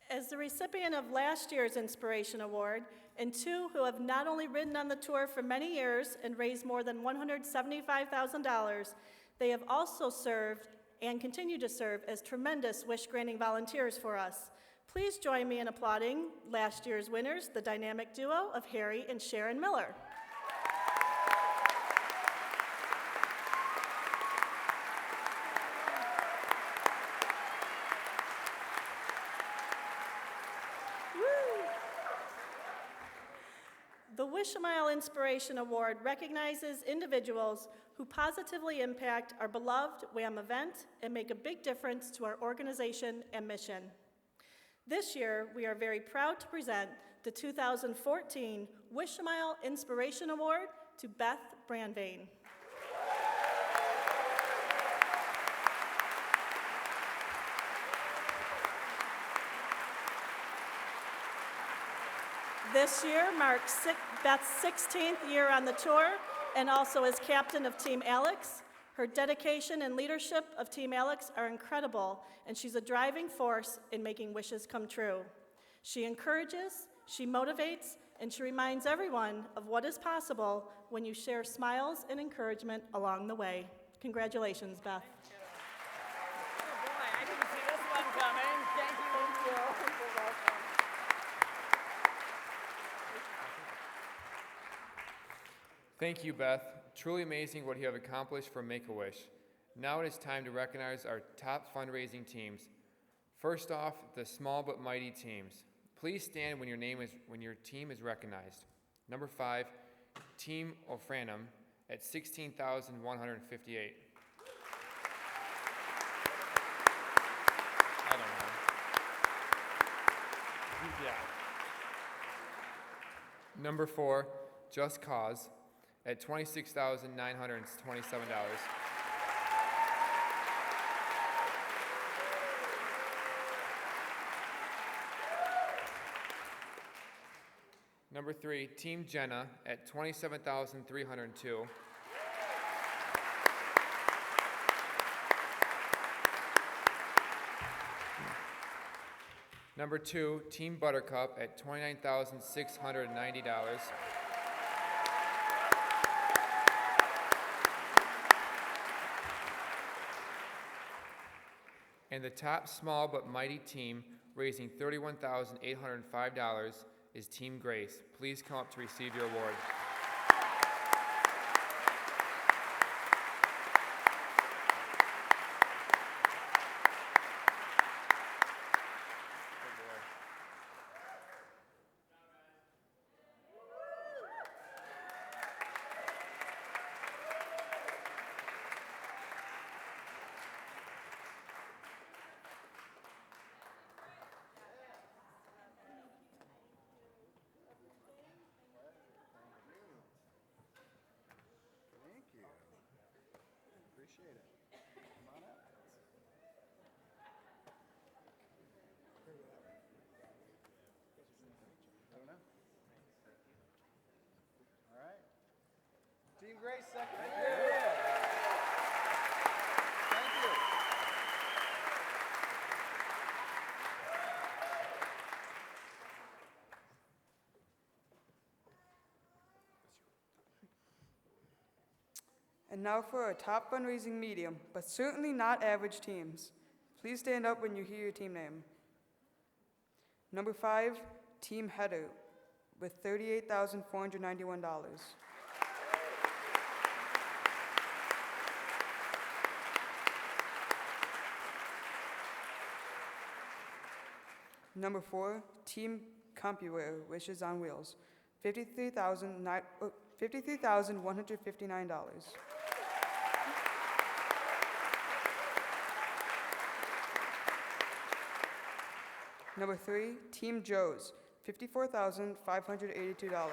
As the recipient of last year's Inspiration Award, and two who have not only ridden on the tour for many years and raised more than $175,000, they have also served and continue to serve as tremendous wish-granting volunteers for us. Please join me in applauding last year's winners, the dynamic duo of Harry and Sharon Miller. The Wish a Mile Inspiration Award recognizes individuals who positively impact our beloved WAM event and make a big difference to our organization and mission. This year, we are very proud to present the 2014 Wish a Mile Inspiration Award to Beth Brandvain. This year marks Beth's 16th year on the tour and also as captain of Team Alex. Her dedication and leadership of Team Alex are incredible, and she's a driving force in making wishes come true. She encourages, she motivates, and she reminds everyone of what is possible when you share smiles and encouragement along the way. Congratulations, Beth. Oh boy, I didn't see this one coming. Thank you. Thank you, Beth. truly amazing what you have accomplished for Make-A-Wish. Now it is time to recognize our top fundraising teams. First off, the small but mighty teams. Please stand when your team is recognized. Number 5, Team Ofranum at $16,158. I don't know. Yeah. Number 4, Just Cause at $26,927. Number 3, Team Jenna at $27,302. Number 2, Team Buttercup at $29,690. And the top small but mighty team, raising $31,805, is Team Grace. Please come up to receive your award. Thank you. Appreciate it. Come on up. I don't know. All right. Team Grace, second. Thank you. Thank you. And now for our top fundraising medium, but certainly not average teams. Please stand up when you hear your team name. Number 5, Team Header with $38,491. Number 4, Team CompuWare, Wishes on Wheels, $53,159. Number 3, Team Joe's, $54,582.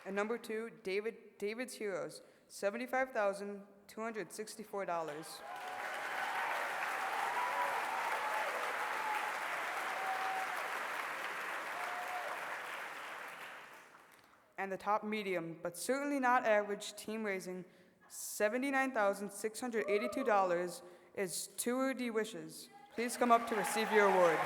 And number 2, David's Heroes, $75,264. And the top medium, but certainly not average, team raising $79,682 is Tour de Wishes. Please come up to receive your award.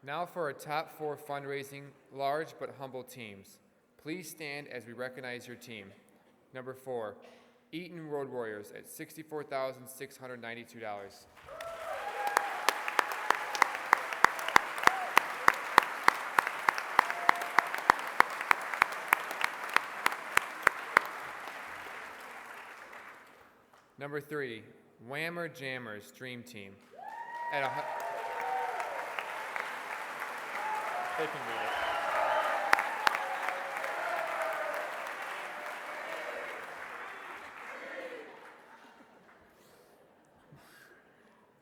Now for our top 4 fundraising large but humble teams. Please stand as we recognize your team. Number 4, Eaton Road Warriors at $64,692. Number 3, Whammer Jammers Dream Team at They can read it.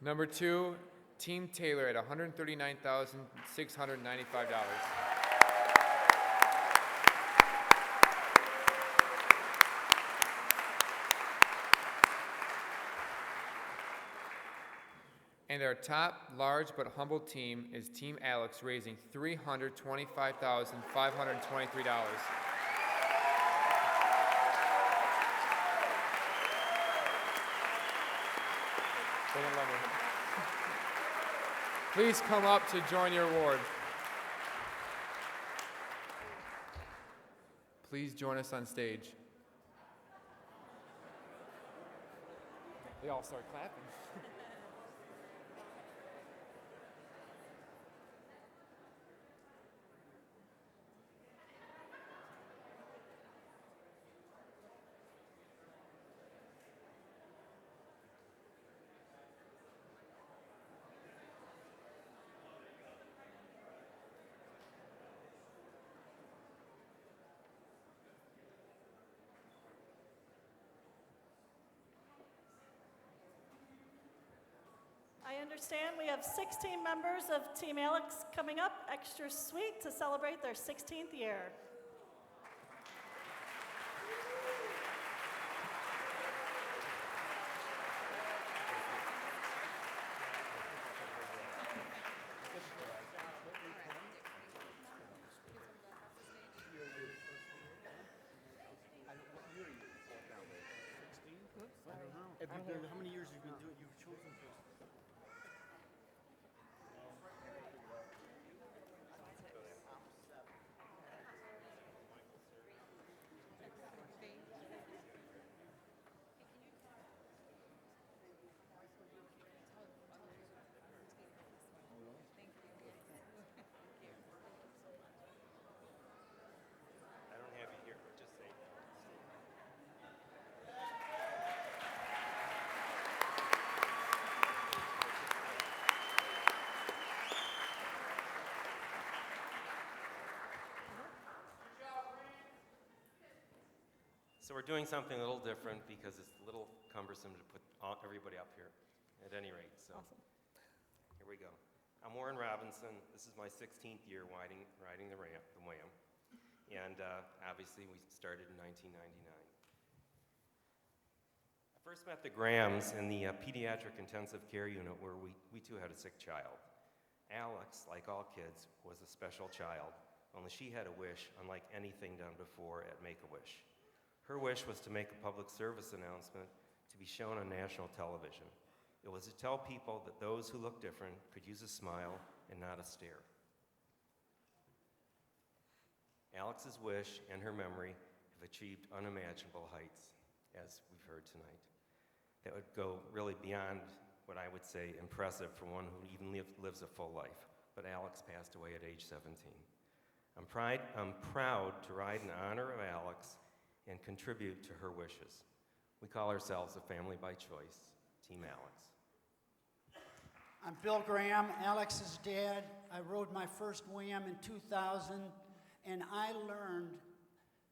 Number 2, Team Taylor at $139,695. And our top large but humble team is Team Alex, raising $325,523. Please come up to join your award. Please join us on stage. They all start clapping. I understand we have 16 members of Team Alex coming up, extra sweet, to celebrate their 16th year. How many years have you been doing? You've chosen for. I don't have you here, just say. So we're doing something a little different because it's a little cumbersome to put everybody up here, at any rate. So here we go. I'm Warren Robinson. This is my 16th year riding the WAM. And obviously we started in 1999. I first met the Grahams in the pediatric intensive care unit where we too had a sick child. Alex, like all kids, was a special child, only she had a wish unlike anything done before at Make-A-Wish. Her wish was to make a public service announcement to be shown on national television. It was to tell people that those who look different could use a smile and not a stare. Alex's wish and her memory have achieved unimaginable heights, as we've heard tonight. That would go really beyond what I would say impressive for one who even lives a full life. But Alex passed away at age 17. I'm proud to ride in honor of Alex and contribute to her wishes. We call ourselves a family by choice, Team Alex. I'm Bill Graham, Alex's dad. I rode my first WAM in 2000, and I learned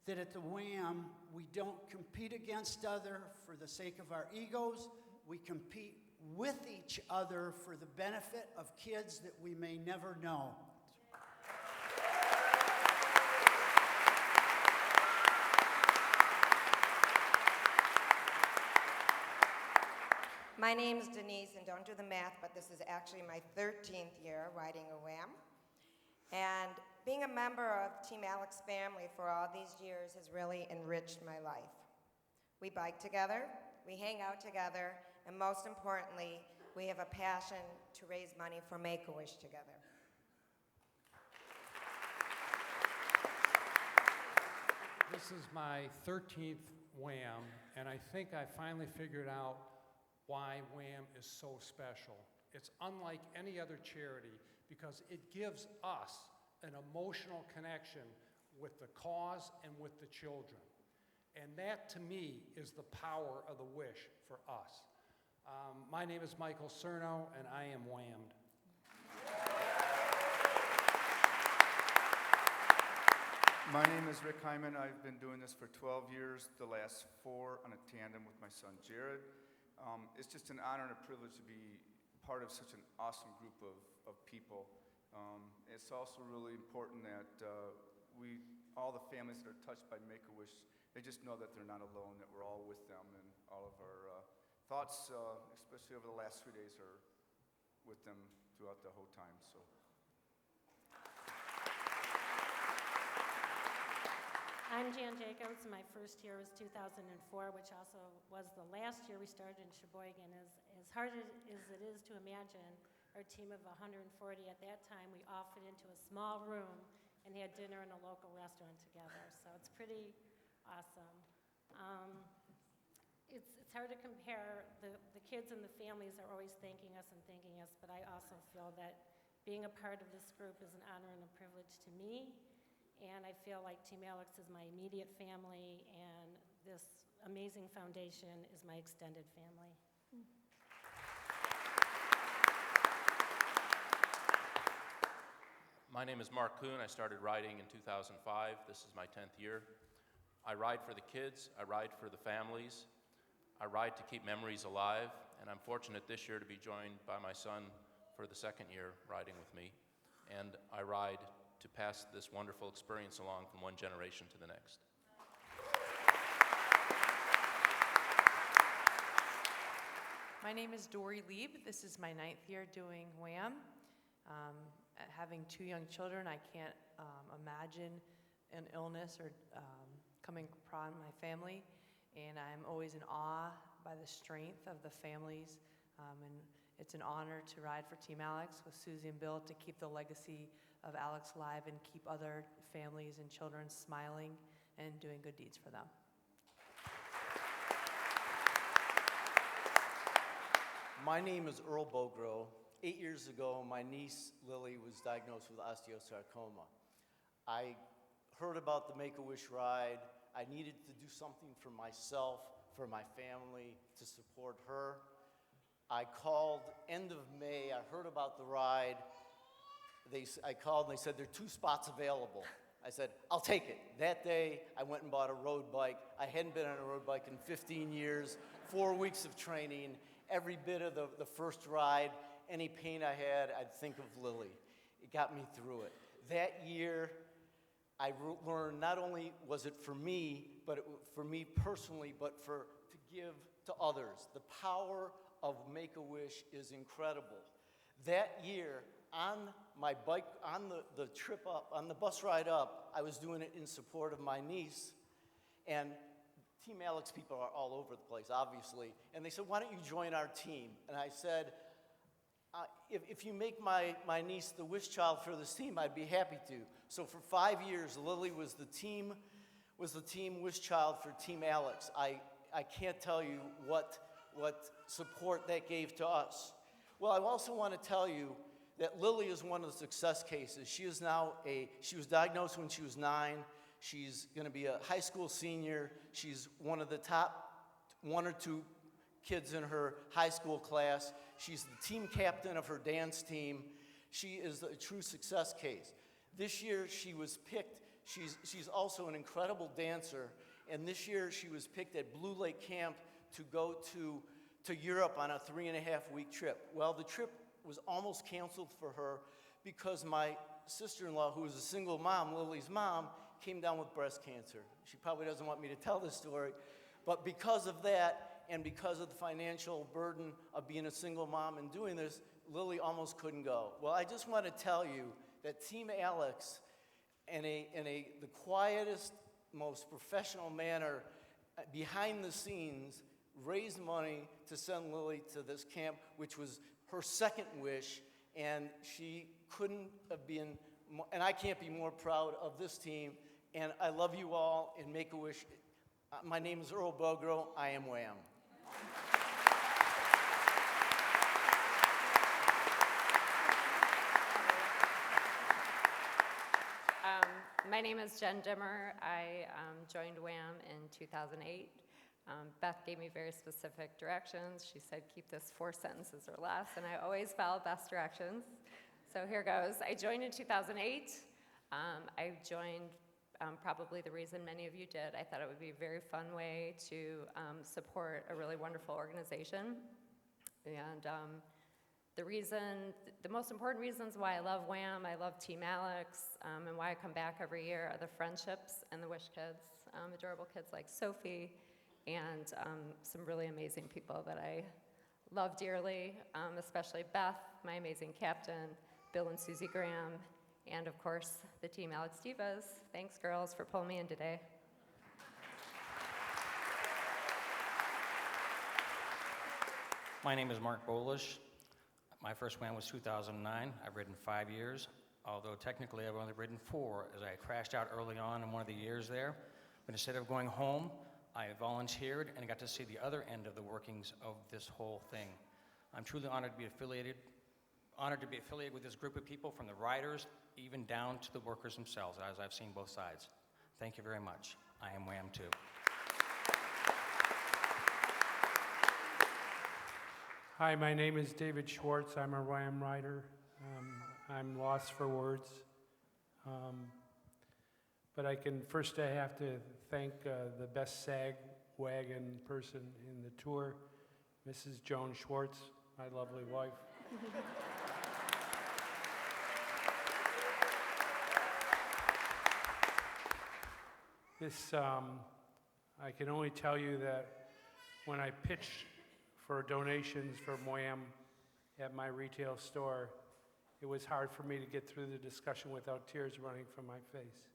that at the WAM, we don't compete against other for the sake of our egos. We compete with each other for the benefit of kids that we may never know. My name's Denise, and don't do the math, but this is actually my 13th year riding a WAM. And being a member of Team Alex family for all these years has really enriched my life. We bike together, we hang out together, and most importantly, we have a passion to raise money for Make-A-Wish together. This is my 13th WAM, and I think I finally figured out why WAM is so special. It's unlike any other charity because it gives us an emotional connection with the cause and with the children. And that, to me, is the power of the wish for us. My name is Michael Cerno, and I am WAMmed. My name is Rick Hyman. I've been doing this for 12 years, the last 4 on a tandem with my son Jared. It's just an honor and a privilege to be part of such an awesome group of people. It's also really important that all the families that are touched by Make-A-Wish, they just know that they're not alone, that we're all with them, and all of our thoughts, especially over the last 3 days, are with them throughout the whole time. So. I'm Jan Jacobs. My first year was 2004, which also was the last year we started in Sheboygan. As hard as it is to imagine, our team of 140 at that time, we all fit into a small room and had dinner in a local restaurant together. So it's pretty awesome. It's hard to compare. The kids and the families are always thanking us, but I also feel that being a part of this group is an honor and a privilege to me. And I feel like Team Alex is my immediate family, and this amazing foundation is my extended family. My name is Mark Kuhn. I started riding in 2005. This is my 10th year. I ride for the kids. I ride for the families. I ride to keep memories alive, and I'm fortunate this year to be joined by my son for the 2nd year riding with me. And I ride to pass this wonderful experience along from one generation to the next. My name is Dory Lieb. This is my 9th year doing WAM. Having 2 young children, I can't imagine an illness or coming upon my family, and I'm always in awe by the strength of the families, and it's an honor to ride for Team Alex with Susie and Bill to keep the legacy of Alex alive and keep other families and children smiling and doing good deeds for them. My name is Earl Bogrove. 8 years ago, my niece Lily was diagnosed with osteosarcoma. I heard about the Make-A-Wish ride. I needed to do something for myself, for my family, to support her. I called end of May. I heard about the ride. I called and they said, there are 2 spots available. I said, I'll take it. That day, I went and bought a road bike. I hadn't been on a road bike in 15 years, 4 weeks of training, every bit of the first ride. Any pain I had, I'd think of Lily. It got me through it. That year, I learned not only was it for me, but for me personally, but to give to others. The power of Make-A-Wish is incredible. That year, on my bike, on the trip up, on the bus ride up, I was doing it in support of my niece. And Team Alex people are all over the place, obviously. And they said, why don't you join our team? And I said, if you make my niece the wish child for this team, I'd be happy to. So for 5 years, Lily was the team wish child for Team Alex. I can't tell you what support that gave to us. Well, I also want to tell you that Lily is one of the success cases. She was diagnosed when she was 9. She's going to be a high school senior. She's one of the top 1 or 2 kids in her high school class. She's the team captain of her dance team. She is a true success case. This year she was picked, she's also an incredible dancer, and this year she was picked at Blue Lake Camp to go to Europe on a 3.5-week trip. Well, the trip was almost canceled for her because my sister-in-law, who was a single mom, Lily's mom, came down with breast cancer. She probably doesn't want me to tell this story, but because of that, and because of the financial burden of being a single mom and doing this, Lily almost couldn't go. Well, I just want to tell you that Team Alex, in the quietest, most professional manner, behind the scenes, raised money to send Lily to this camp, which was her second wish, and she couldn't have been, and I can't be more proud of this team and I love you all, and Make-A-Wish. My name is Earl Bogro. I am Wham. My name is Jen Dimmer. I joined WAM in 2008. Beth gave me very specific directions. She said, keep this 4 sentences or less, and I always follow Beth's directions. So here goes. I joined in 2008. I joined probably the reason many of you did. I thought it would be a very fun way to support a really wonderful organization. And the most important reasons why I love WAM, I love Team Alex, and why I come back every year are the friendships and the Wish kids, adorable kids like Sophie, and some really amazing people that I love dearly, especially Beth, my amazing captain, Bill and Susie Graham, and of course, the Team Alex Divas. Thanks, girls, for pulling me in today. My name is Mark Bolish. My first WAM was 2009. I've ridden 5 years, although technically I've only ridden 4, as I crashed out early on in one of the years there. But instead of going home, I volunteered and got to see the other end of the workings of this whole thing. I'm truly honored to be affiliated with this group of people, from the riders even down to the workers themselves, as I've seen both sides. Thank you very much. I am WAM too. Hi, my name is David Schwartz. I'm a WAM rider. I'm lost for words. But I have to thank the best SAG wagon person in the tour, Mrs. Joan Schwartz, my lovely wife. I can only tell you that when I pitched for donations from WAM at my retail store, it was hard for me to get through the discussion without tears running from my face.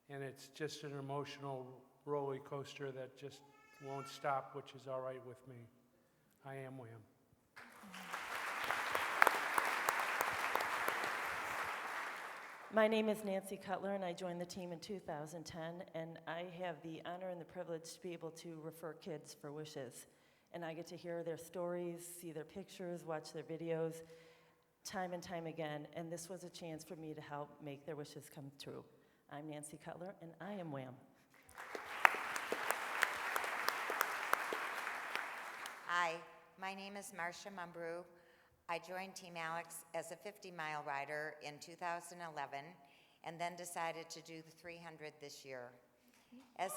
And it's just an emotional roller coaster that just won't stop, which is all right with me. I am WAM. My name is Nancy Cutler, and I joined the team in 2010, and I have the honor and the privilege to be able to refer kids for wishes. And I get to hear their stories, see their pictures, watch their videos, time and time again, and this was a chance for me to help make their wishes come true. I'm Nancy Cutler, and I am WAM. Hi, my name is Marcia Mumbrou. I joined Team Alex as a 50-mile rider in 2011 and then decided to do the 300 this year. As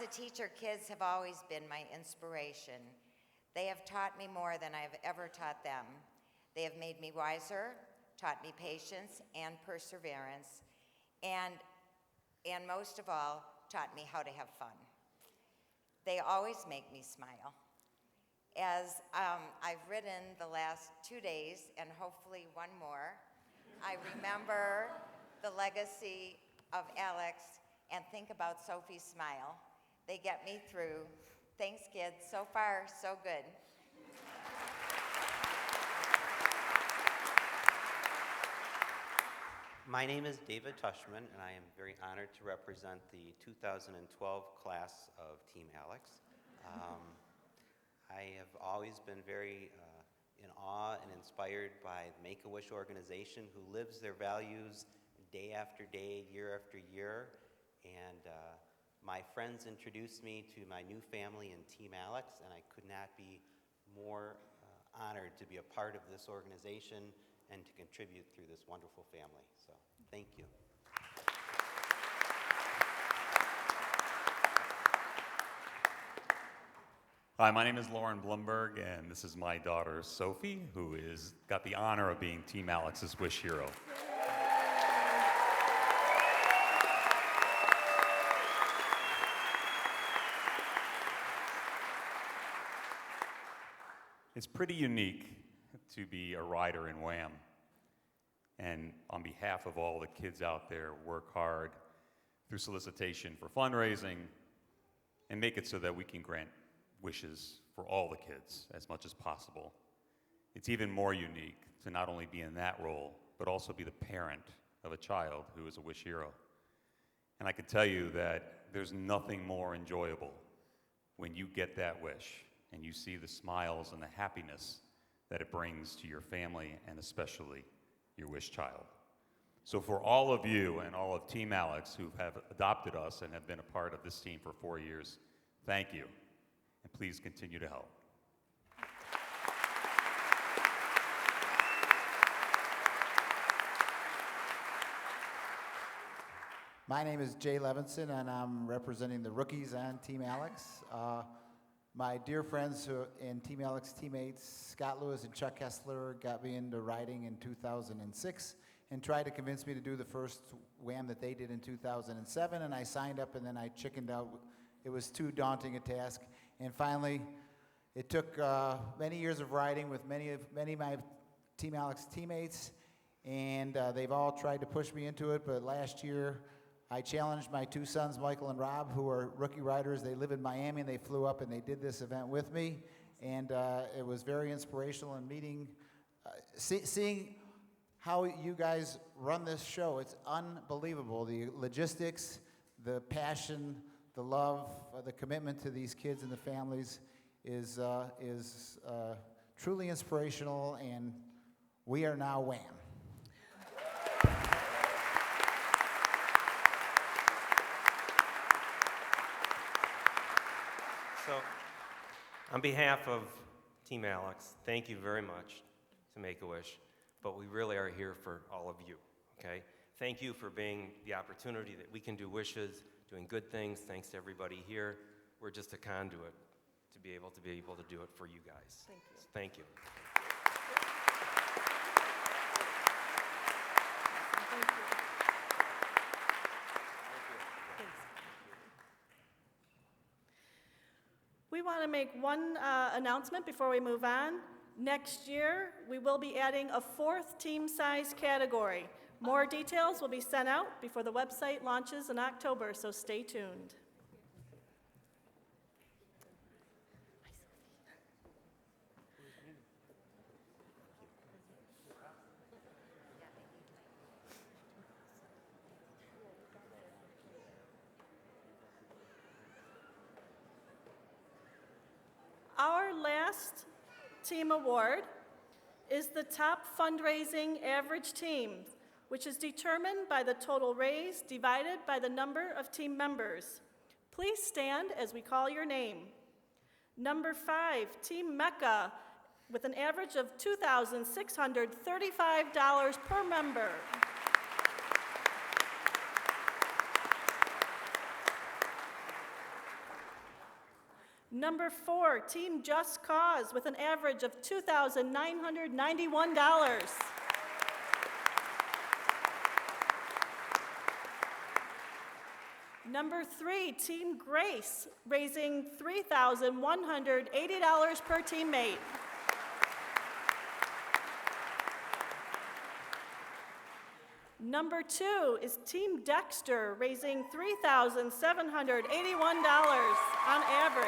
a teacher, kids have always been my inspiration. They have taught me more than I've ever taught them. They have made me wiser, taught me patience and perseverance, and most of all, taught me how to have fun. They always make me smile. As I've ridden the last 2 days, and hopefully one more, I remember the legacy of Alex and think about Sophie's smile. They get me through. Thanks, kids. So far, so good. My name is David Tushman, and I am very honored to represent the 2012 class of Team Alex. I have always been very in awe and inspired by the Make-A-Wish organization, who lives their values day after day, year after year. And my friends introduced me to my new family in Team Alex, and I could not be more honored to be a part of this organization and to contribute through this wonderful family. So, thank you. Hi, my name is Lauren Blumberg, and this is my daughter, Sophie, who got the honor of being Team Alex's Wish Hero. It's pretty unique to be a rider in WAM. And on behalf of all the kids out there, work hard through solicitation for fundraising and make it so that we can grant wishes for all the kids as much as possible. It's even more unique to not only be in that role, but also be the parent of a child who is a Wish hero. And I can tell you that there's nothing more enjoyable when you get that wish and you see the smiles and the happiness that it brings to your family and especially your Wish child. So for all of you and all of Team Alex who have adopted us and have been a part of this team for 4 years, thank you, and please continue to help. My name is Jay Levinson, and I'm representing the rookies on Team Alex. My dear friends and Team Alex teammates, Scott Lewis and Chuck Kessler, got me into riding in 2006 and tried to convince me to do the first WAM that they did in 2007, and I signed up and then I chickened out. It was too daunting a task, and finally, it took many years of riding with many of my Team Alex teammates, and they've all tried to push me into it, but last year, I challenged my two sons, Michael and Rob, who are rookie riders. They live in Miami, and they flew up and they did this event with me, and it was very inspirational in meeting, seeing how you guys run this show. It's unbelievable. The logistics, the passion, the love, the commitment to these kids and the families is truly inspirational, and we are now WAM. So, on behalf of Team Alex, thank you very much to Make-A-Wish, but we really are here for all of you, okay? Thank you for being the opportunity that we can do wishes, doing good things. Thanks to everybody here. We're just a conduit to be able to do it for you guys. Thank you. So thank you. We want to make one announcement before we move on. Next year, we will be adding a fourth team size category. More details will be sent out before the website launches in October, so stay tuned. Our last team award is the top fundraising average team, which is determined by the total raised divided by the number of team members. Please stand as we call your name. Number 5, Team Mecca, with an average of $2,635 per member. Number 4, Team Just Cause, with an average of $2,991. Number 3, Team Grace, raising $3,180 per teammate. Number 2 is Team Dexter, raising $3,781 on average.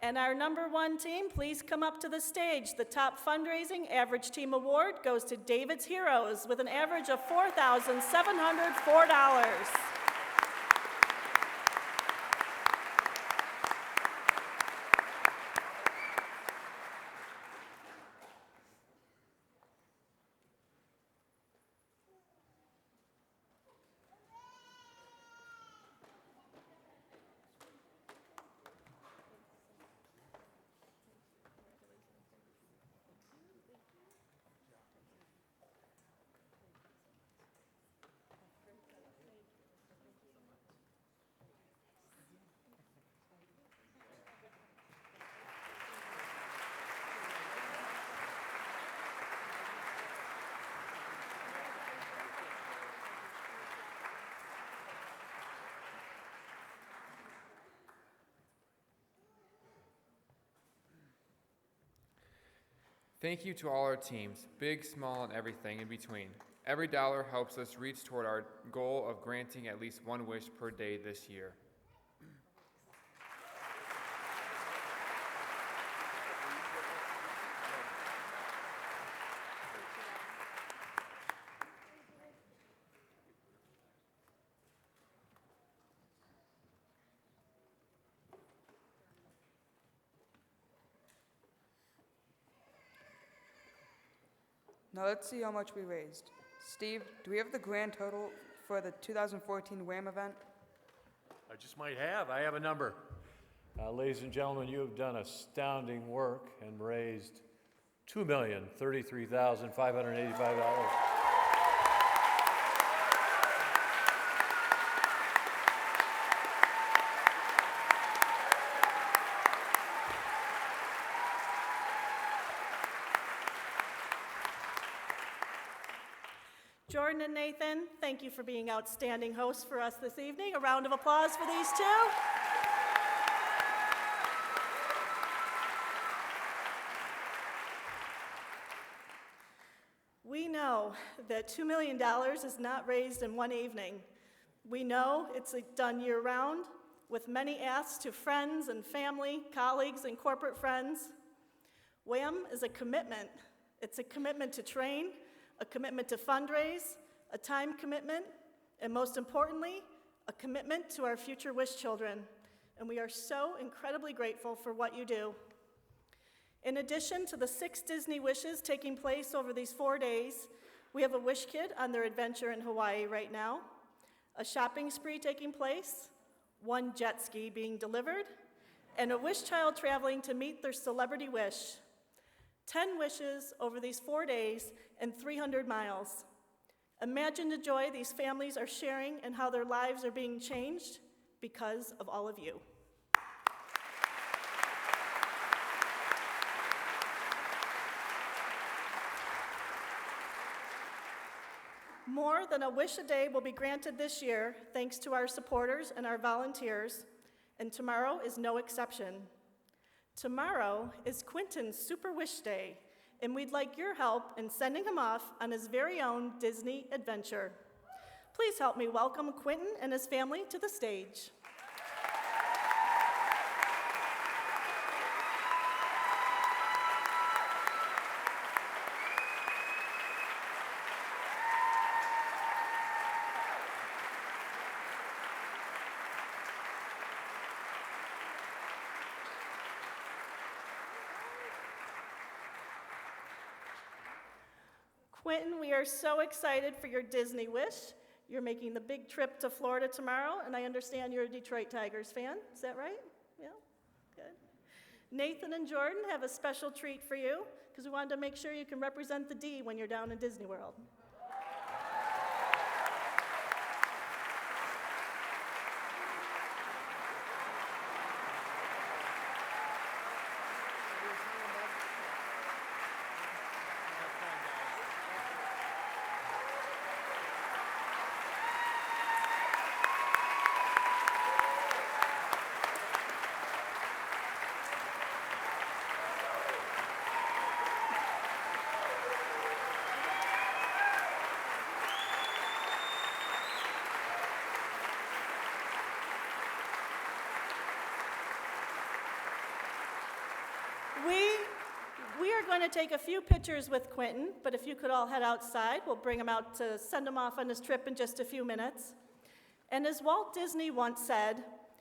And our number 1 team, please come up to the stage. The top fundraising average team award goes to David's Heroes with an average of $4,704. Thank you to all our teams, big, small, and everything in between. Every dollar helps us reach toward our goal of granting at least one wish per day this year. Now let's see how much we raised. Steve, do we have the grand total for the 2014 WAM event? I just might have. I have a number. Ladies and gentlemen, you have done astounding work and raised $2,033,585. Jordan and Nathan, thank you for being outstanding hosts for us this evening. A round of applause for these two. We know that $2 million is not raised in one evening. We know it's done year-round with many asks to friends and family, colleagues, and corporate friends. WAM is a commitment. It's a commitment to train, a commitment to fundraise, a time commitment, and most importantly, a commitment to our future wish children. And we are so incredibly grateful for what you do. In addition to the 6 Disney wishes taking place over these 4 days, we have a wish kid on their adventure in Hawaii right now, a shopping spree taking place, 1 jet ski being delivered, and a wish child traveling to meet their celebrity wish. 10 wishes over these 4 days and 300 miles. Imagine the joy these families are sharing and how their lives are being changed because of all of you. More than a wish a day will be granted this year thanks to our supporters and our volunteers, and tomorrow is no exception. Tomorrow is Quentin's Super Wish Day, and we'd like your help in sending him off on his very own Disney adventure. Please help me welcome Quentin and his family to the stage. Quentin, we are so excited for your Disney wish. You're making the big trip to Florida tomorrow, and I understand you're a Detroit Tigers fan. Is that right? Yeah? Good. Nathan and Jordan have a special treat for you, because we wanted to make sure you can represent the D when you're down in Disney World. We are going to take a few pictures with Quentin, but if you could all head outside, we'll bring him out to send him off on his trip in just a few minutes. And as Walt Disney once said,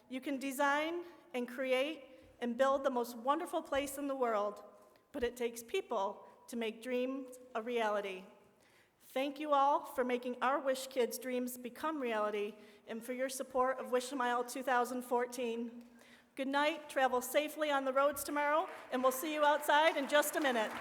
you can design and create and build the most wonderful place in the world, but it takes people to make dreams a reality. Thank you all for making our Wish Kids' dreams become reality and for your support of Wish Mile 2014. Good night, travel safely on the roads tomorrow, and we'll see you outside in just a minute.